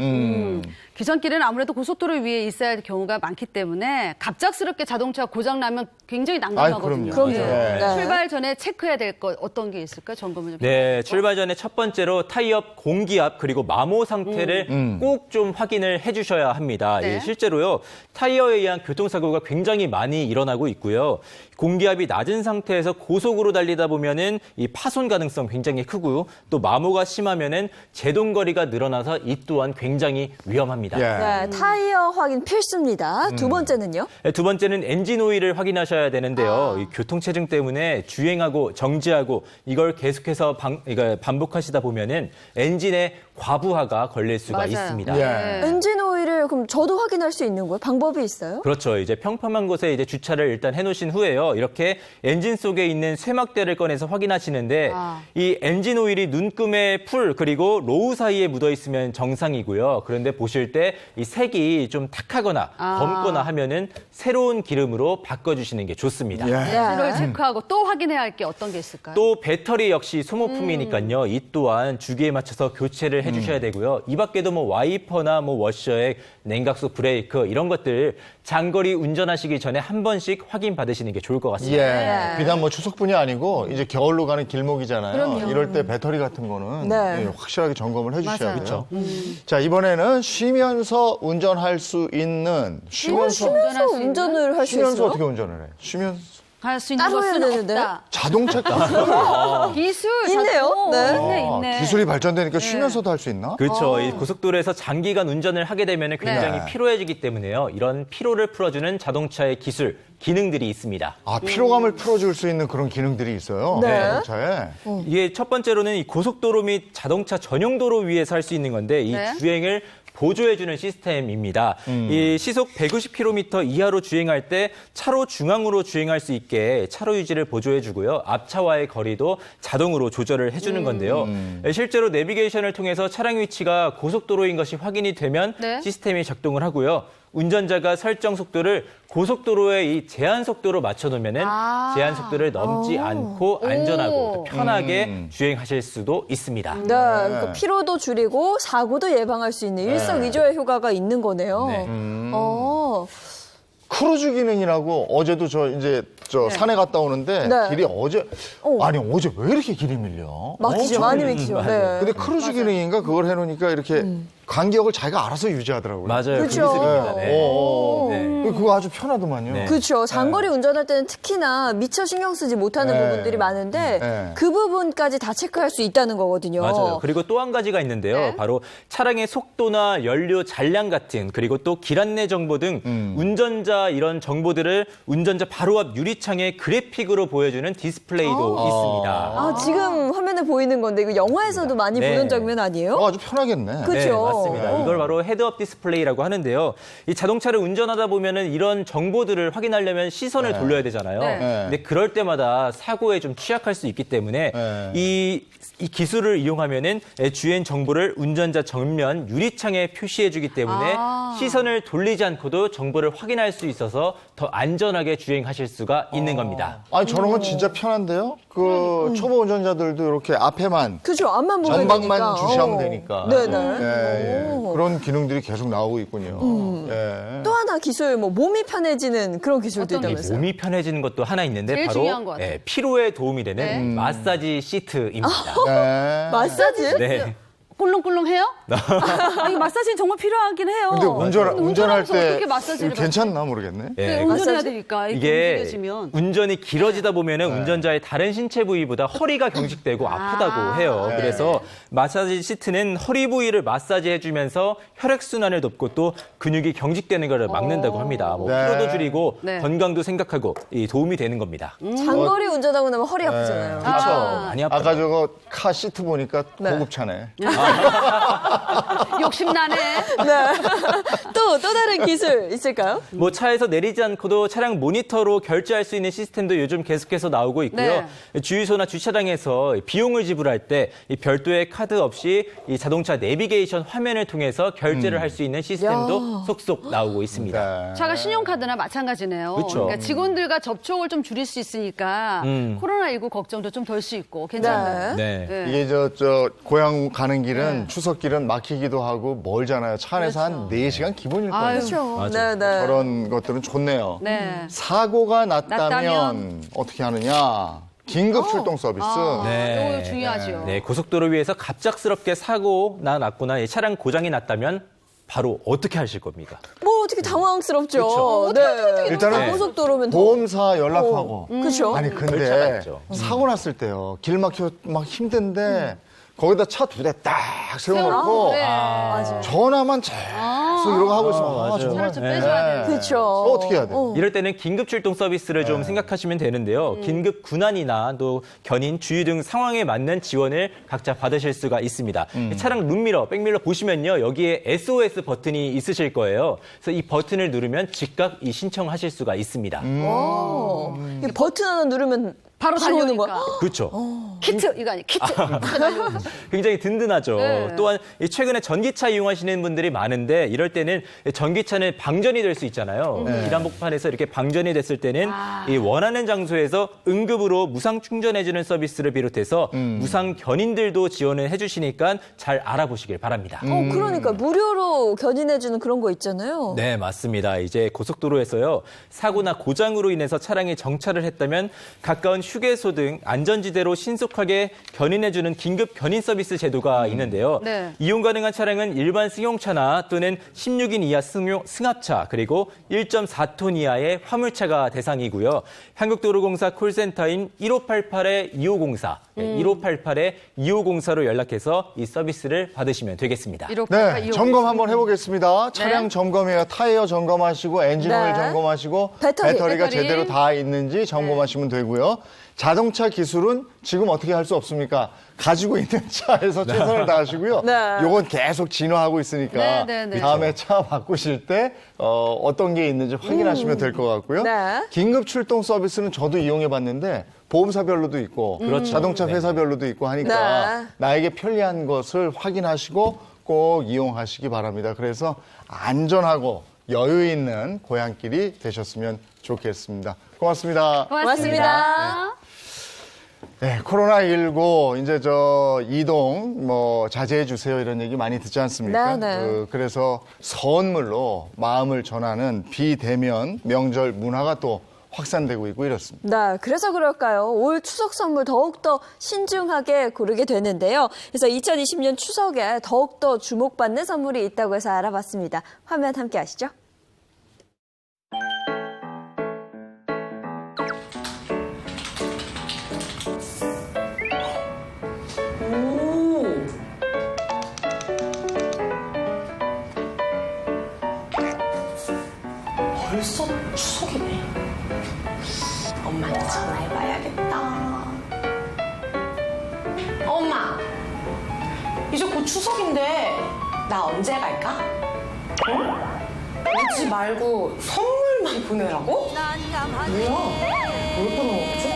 기존길은 아무래도 고속도로 위에 있어야 할 경우가 많기 때문에 갑작스럽게 자동차 고장 나면 굉장히 난감하거든요. 그럼요. 예. 네. 출발 전에 체크해야 될 것 어떤 게 있을까요? 점검을 좀. 네, 출발 전에 첫 번째로 타이어 공기압 그리고 마모 상태를 꼭 좀 확인을 해주셔야 합니다. 네. 예, 실제로요 타이어에 의한 교통사고가 굉장히 많이 일어나고 있고요. 공기압이 낮은 상태에서 고속으로 달리다 보면은 이 파손 가능성 굉장히 크고요. 또 마모가 심하면은 제동 거리가 늘어나서 이 또한 굉장히 위험합니다. 예. 네, 타이어 확인 필수입니다. 두 번째는요? 네, 두 번째는 엔진 오일을 확인하셔야 되는데요. 이 교통체증 때문에 주행하고 정지하고 이걸 계속해서 반복하시다 보면은 엔진에 과부하가 걸릴 수가 맞아요. 있습니다. 예. 엔진 오일을 그럼 저도 확인할 수 있는 거예요? 방법이 있어요? 그렇죠. 이제 평범한 곳에 이제 주차를 일단 해놓으신 후에요. 이렇게 엔진 속에 있는 쇠막대를 꺼내서 확인하시는데 이 엔진 오일이 눈금에 풀 그리고 로우 사이에 묻어 있으면 정상이고요. 그런데 보실 때 이 색이 좀 탁하거나 검거나 하면은 새로운 기름으로 바꿔주시는 게 좋습니다. 엔진오일 체크하고 또 확인해야 할 게 어떤 게 있을까요? 또 배터리 역시 소모품이니까요. 이 또한 주기에 맞춰서 교체를 해주셔야 되고요. 이 밖에도 뭐 와이퍼나 뭐 워셔액, 냉각수 브레이크 이런 것들 장거리 운전하시기 전에 한 번씩 확인 받으시는 게 좋을 것 같습니다. 예. 비단 뭐 추석뿐이 아니고 이제 겨울로 가는 길목이잖아요. 이럴 때 배터리 같은 거는 네. 예, 확실하게 점검을 해주셔야 맞아요. 돼요. 자, 이번에는 쉬면서 운전할 수 있는 쉬면서 운전을 할 수 쉬면서 있어요? 어떻게 운전을 해? 쉬면서 할 수 있는 따로 해야 것은 되는데? 없다. 자동차 기술 있네요. 네. 있네. 기술이 발전되니까 쉬면서도 할 수 있나? 그렇죠. 이 고속도로에서 장기간 운전을 하게 되면 굉장히 네. 피로해지기 때문에요. 이런 피로를 풀어주는 자동차의 기술, 기능들이 있습니다. 아, 피로감을 풀어줄 수 있는 그런 기능들이 있어요. 네. 자동차에. 이게 첫 번째로는 이 고속도로 및 자동차 전용 도로 위에서 할 수 있는 건데 이 네. 주행을 보조해주는 시스템입니다. 이 시속 150km 이하로 주행할 때 차로 중앙으로 주행할 수 있게 차로 유지를 보조해주고요. 앞차와의 거리도 자동으로 조절을 해주는 건데요. 실제로 내비게이션을 통해서 차량 위치가 고속도로인 것이 확인이 되면 네. 시스템이 작동을 하고요. 운전자가 설정 속도를 고속도로의 이 제한 속도로 맞춰놓으면은 제한 속도를 넘지 않고 안전하고 또 편하게 주행하실 수도 있습니다. 네, 그러니까 피로도 줄이고 사고도 예방할 수 있는 일석이조의 효과가 있는 거네요. 네. 크루즈 기능이라고 어제도 저 산에 갔다 오는데 네. 길이 어제 왜 이렇게 길이 밀려? 막히죠, 많이 막히죠. 네. 근데 크루즈 기능인가 그걸 해놓으니까 이렇게 간격을 자기가 알아서 유지하더라고요. 맞아요. 그 그렇죠. 기술입니다. 네. 네. 그거 아주 편하더만요. 네. 그렇죠. 장거리 운전할 때는 특히나 미처 신경 쓰지 못하는 네. 부분들이 많은데 네. 그 부분까지 다 체크할 수 있다는 거거든요. 맞아요. 그리고 또 한 가지가 있는데요. 네. 바로 차량의 속도나 연료 잔량 같은 그리고 또 길 안내 정보 등 운전자 이런 정보들을 운전자 바로 앞 유리창에 그래픽으로 보여주는 디스플레이도 있습니다. 아, 지금 화면에 보이는 건데 이거 영화에서도 많이 네. 보는 장면 아니에요? 아주 편하겠네. 그렇죠. 네, 맞습니다. 이걸 바로 헤드업 디스플레이라고 하는데요. 이 자동차를 운전하다 보면은 이런 정보들을 확인하려면 시선을 돌려야 되잖아요. 네. 근데 그럴 때마다 사고에 좀 취약할 수 있기 때문에 네. 이 기술을 이용하면은 주행 정보를 운전자 정면 유리창에 표시해주기 때문에 시선을 돌리지 않고도 정보를 확인할 수 있어서 더 안전하게 주행하실 수가 있는 겁니다. 아니 저런 건 진짜 편한데요. 그 초보 운전자들도 이렇게 앞에만 그렇죠. 앞만 보면 전방만 되니까. 주시하면 되니까. 네네. 예. 그런 기능들이 계속 나오고 있군요. 예. 또 하나 기술, 몸이 편해지는 그런 기술도 어떤 있다면서요? 몸이 편해지는 것도 하나 있는데 제일 바로 중요한 것 같아요. 피로에 도움이 되는 네. 마사지 시트입니다. 네. 마사지? 네. 꿀렁꿀렁 해요? 이 마사지는 정말 필요하긴 해요. 근데 운전할 운전하면서 때 어떻게 마사지를 괜찮나 모르겠네. 예, 운전해야 마사지? 되니까 이게 움직여지면. 운전이 길어지다 보면은 운전자의 다른 신체 부위보다 허리가 경직되고 아프다고 해요. 네. 그래서 마사지 시트는 허리 부위를 마사지해주면서 혈액순환을 돕고 또 근육이 경직되는 것을 막는다고 합니다. 뭐 네. 피로도 줄이고 네. 건강도 생각하고 이 도움이 되는 겁니다. 장거리 운전하고 나면 허리 아프잖아요. 그렇죠. 많이 아파요. 아까 저거 카 시트 보니까 네. 고급차네. 욕심나네. 네. 또 다른 기술 있을까요? 뭐 차에서 내리지 않고도 차량 모니터로 결제할 수 있는 시스템도 요즘 계속해서 나오고 있고요. 주유소나 주차장에서 비용을 지불할 때 이 별도의 카드 없이 이 자동차 내비게이션 화면을 통해서 결제를 할 수 있는 시스템도 속속 나오고 있습니다. 네. 차가 신용카드나 마찬가지네요. 그렇죠. 그러니까 직원들과 접촉을 좀 줄일 수 있으니까 코로나19 걱정도 좀 덜 수 있고 괜찮네요. 네. 네. 이게 저 고향 가는 길은 추석길은 막히기도 하고 멀잖아요. 차 안에서 한 4시간 기본일 거예요. 아유, 그렇죠. 네, 네. 그런 것들은 좋네요. 네. 사고가 났다면 났다면 어떻게 하느냐? 긴급 출동 서비스. 네. 이거 중요하죠. 네, 고속도로 위에서 갑작스럽게 사고가 났거나 이 차량 고장이 났다면 바로 어떻게 하실 겁니까? 뭐 어떻게 당황스럽죠. 네. 일단은 고속도로면 더. 보험사 연락하고. 그렇죠. 아니 절차가 근데 있죠. 사고 났을 때요. 길 막혀 막 힘든데 거기다 차 2대 딱 세워놓고 그래. 맞아요. 전화만 계속 이러고 하고 있으면 정말 좀 빼줘야 되는데. 그렇죠. 어떻게 해야 돼? 이럴 때는 긴급 출동 서비스를 좀 생각하시면 되는데요. 긴급 군안이나 또 견인, 주유 등 상황에 맞는 지원을 각자 받으실 수가 있습니다. 차량 룸미러, 백미러 보시면요. 여기에 SOS 버튼이 있으실 거예요. 그래서 이 버튼을 누르면 즉각 이 신청하실 수가 있습니다. 이 버튼 하나 누르면 바로 오는 달려오니까. 거야. 그렇죠. 키트 이거 아니 키트. 굉장히 든든하죠. 네. 또한 이 최근에 전기차 이용하시는 분들이 많은데 이럴 때는 전기차는 방전이 될 수 있잖아요. 길 한복판에서 이렇게 방전이 됐을 때는 이 원하는 장소에서 응급으로 무상 충전해주는 서비스를 비롯해서 무상 견인들도 지원을 해주시니까 잘 알아보시길 바랍니다. 그러니까 무료로 견인해주는 그런 거 있잖아요. 네, 맞습니다. 이제 고속도로에서요, 사고나 고장으로 인해서 차량이 정차를 했다면 가까운 휴게소 등 안전지대로 신속하게 견인해주는 긴급 견인 서비스 제도가 있는데요. 네. 이용 가능한 차량은 일반 승용차나 또는 16인 이하 승합차, 그리고 1.4톤 이하의 화물차가 대상이고요. 한국도로공사 콜센터인 1588-2504, 1588-2504로 연락해서 이 서비스를 받으시면 되겠습니다. 네, 점검 한번 해보겠습니다. 차량 점검이에요. 타이어 점검하시고 엔진 네. 오일 점검하시고 배터리. 배터리가 제대로 다 있는지 점검하시면 되고요. 자동차 기술은 지금 어떻게 할 수 없습니까? 가지고 있는 차에서 최선을 다하시고요. 네. 요건 계속 진화하고 있으니까 네. 다음에 차 바꾸실 때 어떤 게 있는지 확인하시면 될 것 같고요. 네. 긴급 출동 서비스는 저도 이용해봤는데 보험사별로도 있고 자동차 회사별로도 있고 하니까 네. 나에게 편리한 것을 확인하시고 꼭 이용하시기 바랍니다. 그래서 안전하고 여유 있는 고향길이 되셨으면 좋겠습니다. 고맙습니다. 고맙습니다. 네, 코로나19 이제 이동 자제해 주세요 이런 얘기 많이 듣지 않습니까? 네. 그래서 선물로 마음을 전하는 비대면 명절 문화가 또 확산되고 있고 이렇습니다. 네, 그래서 그럴까요? 올 추석 선물 더욱더 신중하게 고르게 되는데요. 그래서 2020년 추석에 더욱더 주목받는 선물이 있다고 해서 알아봤습니다. 화면 함께 하시죠. 벌써 추석이네. 엄마한테 전화해봐야겠다. 엄마, 이제 곧 추석인데 나 언제 갈까? 오지 말고 선물만 보내라고? 뭐야? 뭘 보내먹지?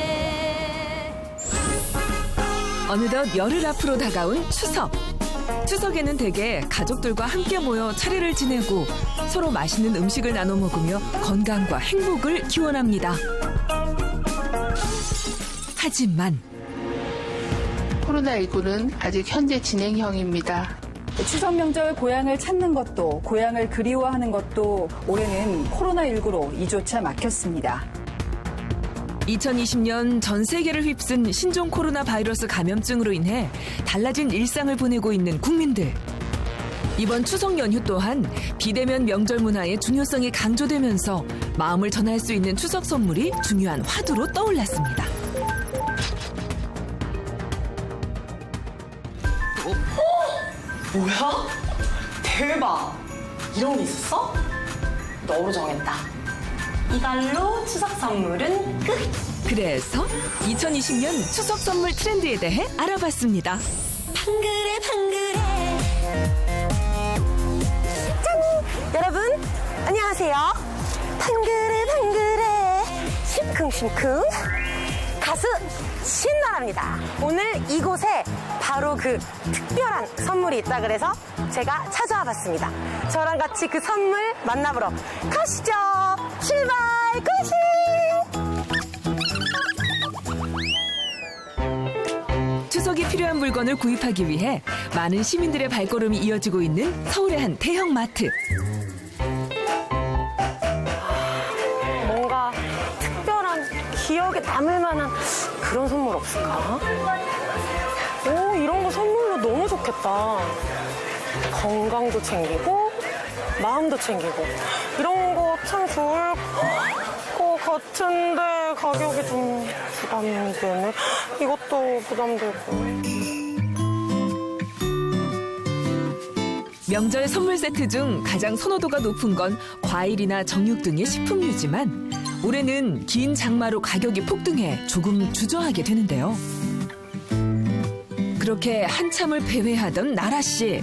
어느덧 열흘 앞으로 다가온 추석. 추석에는 대개 가족들과 함께 모여 차례를 지내고 서로 맛있는 음식을 나눠 먹으며 건강과 행복을 기원합니다. 하지만 코로나19는 아직 현재 진행형입니다. 추석 명절 고향을 찾는 것도 고향을 그리워하는 것도 올해는 코로나19로 이조차 막혔습니다. 2020년 전 세계를 휩쓴 신종 코로나 바이러스 감염증으로 인해 달라진 일상을 보내고 있는 국민들. 이번 추석 연휴 또한 비대면 명절 문화의 중요성이 강조되면서 마음을 전할 수 있는 추석 선물이 중요한 화두로 떠올랐습니다. 뭐야? 대박! 이런 게 있었어? 너로 정했다. 이걸로 추석 선물은 끝! 그래서 2020년 추석 선물 트렌드에 대해 알아봤습니다. 방글해 방글해. 짠! 여러분 안녕하세요. 방글해 방글해 심쿵심쿵 가수 신나라입니다. 오늘 이곳에 바로 그 특별한 선물이 있다 그래서 제가 찾아와 봤습니다. 저랑 같이 그 선물 만나보러 가시죠. 출발 고시! 추석에 필요한 물건을 구입하기 위해 많은 시민들의 발걸음이 이어지고 있는 서울의 한 대형 마트. 뭔가 특별한 기억에 남을 만한 그런 선물 없을까? 오, 이런 거 선물로 너무 좋겠다. 건강도 챙기고 마음도 챙기고 이런 거 참 좋을 것 같은데 가격이 좀 부담이 되네. 이것도 부담되고. 명절 선물 세트 중 가장 선호도가 높은 건 과일이나 정육 등의 식품류지만 올해는 긴 장마로 가격이 폭등해 조금 주저하게 되는데요. 그렇게 한참을 배회하던 나라 씨.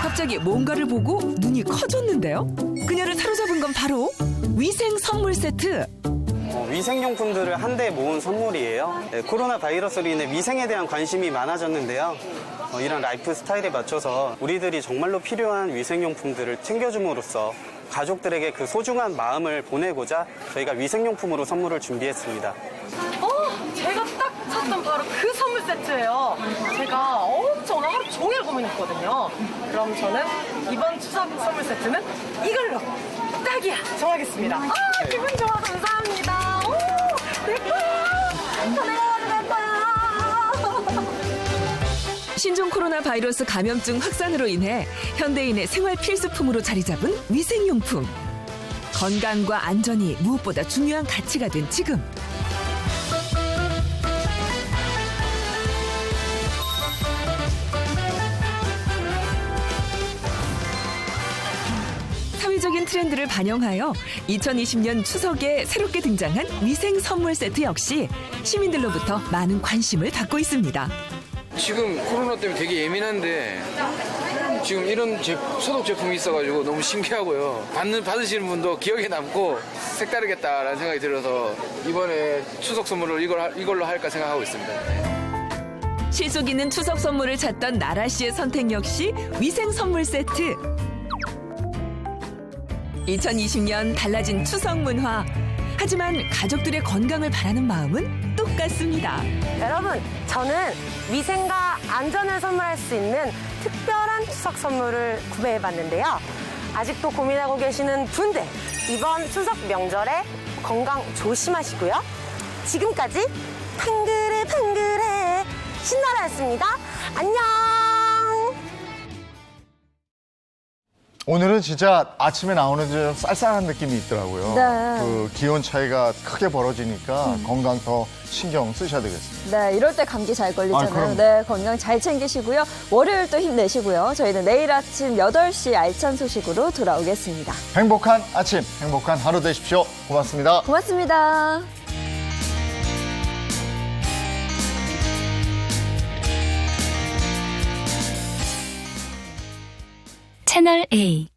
갑자기 뭔가를 보고 눈이 커졌는데요. 그녀를 사로잡은 건 바로 위생 선물 세트. 위생용품들을 한데 모은 선물이에요. 네, 코로나 바이러스로 인해 위생에 대한 관심이 많아졌는데요. 이런 라이프 스타일에 맞춰서 우리들이 정말로 필요한 위생용품들을 챙겨줌으로써 가족들에게 그 소중한 마음을 보내고자 저희가 위생용품으로 선물을 준비했습니다. 제가 딱 찾던 바로 그 선물 세트예요. 제가 엄청 하루 종일 고민했거든요. 그럼 저는 이번 추석 선물 세트는 이걸로 딱이야 정하겠습니다. 기분 좋아. 감사합니다. 오, 내 거야. 다 내가 가져갈 거야. 신종 코로나 바이러스 감염증 확산으로 인해 현대인의 생활 필수품으로 자리 잡은 위생용품. 건강과 안전이 무엇보다 중요한 가치가 된 지금. 사회적인 트렌드를 반영하여 2020년 추석에 새롭게 등장한 위생 선물 세트 역시 시민들로부터 많은 관심을 받고 있습니다. 지금 코로나 때문에 되게 예민한데 지금 이런 소독 제품이 있어가지고 너무 신기하고요. 받으시는 분도 기억에 남고 색다르겠다라는 생각이 들어서 이번에 추석 선물을 이걸로 할까 생각하고 있습니다. 실속 있는 추석 선물을 찾던 나라 씨의 선택 역시 위생 선물 세트. 2020년 달라진 추석 문화. 하지만 가족들의 건강을 바라는 마음은 똑같습니다. 여러분, 저는 위생과 안전을 선물할 수 있는 특별한 추석 선물을 구매해봤는데요. 아직도 고민하고 계시는 분들, 이번 추석 명절에 건강 조심하시고요. 지금까지 팡그레 팡그레 신나라였습니다. 안녕! 오늘은 진짜 아침에 나오는 좀 쌀쌀한 느낌이 있더라고요. 네. 그 기온 차이가 크게 벌어지니까 건강 더 신경 쓰셔야 되겠습니다. 네, 이럴 때 감기 잘 걸리잖아요. 그럼요. 네, 건강 잘 챙기시고요. 월요일도 힘내시고요. 저희는 내일 아침 8시 알찬 소식으로 돌아오겠습니다. 행복한 아침, 행복한 하루 되십시오. 고맙습니다. 고맙습니다. 채널 A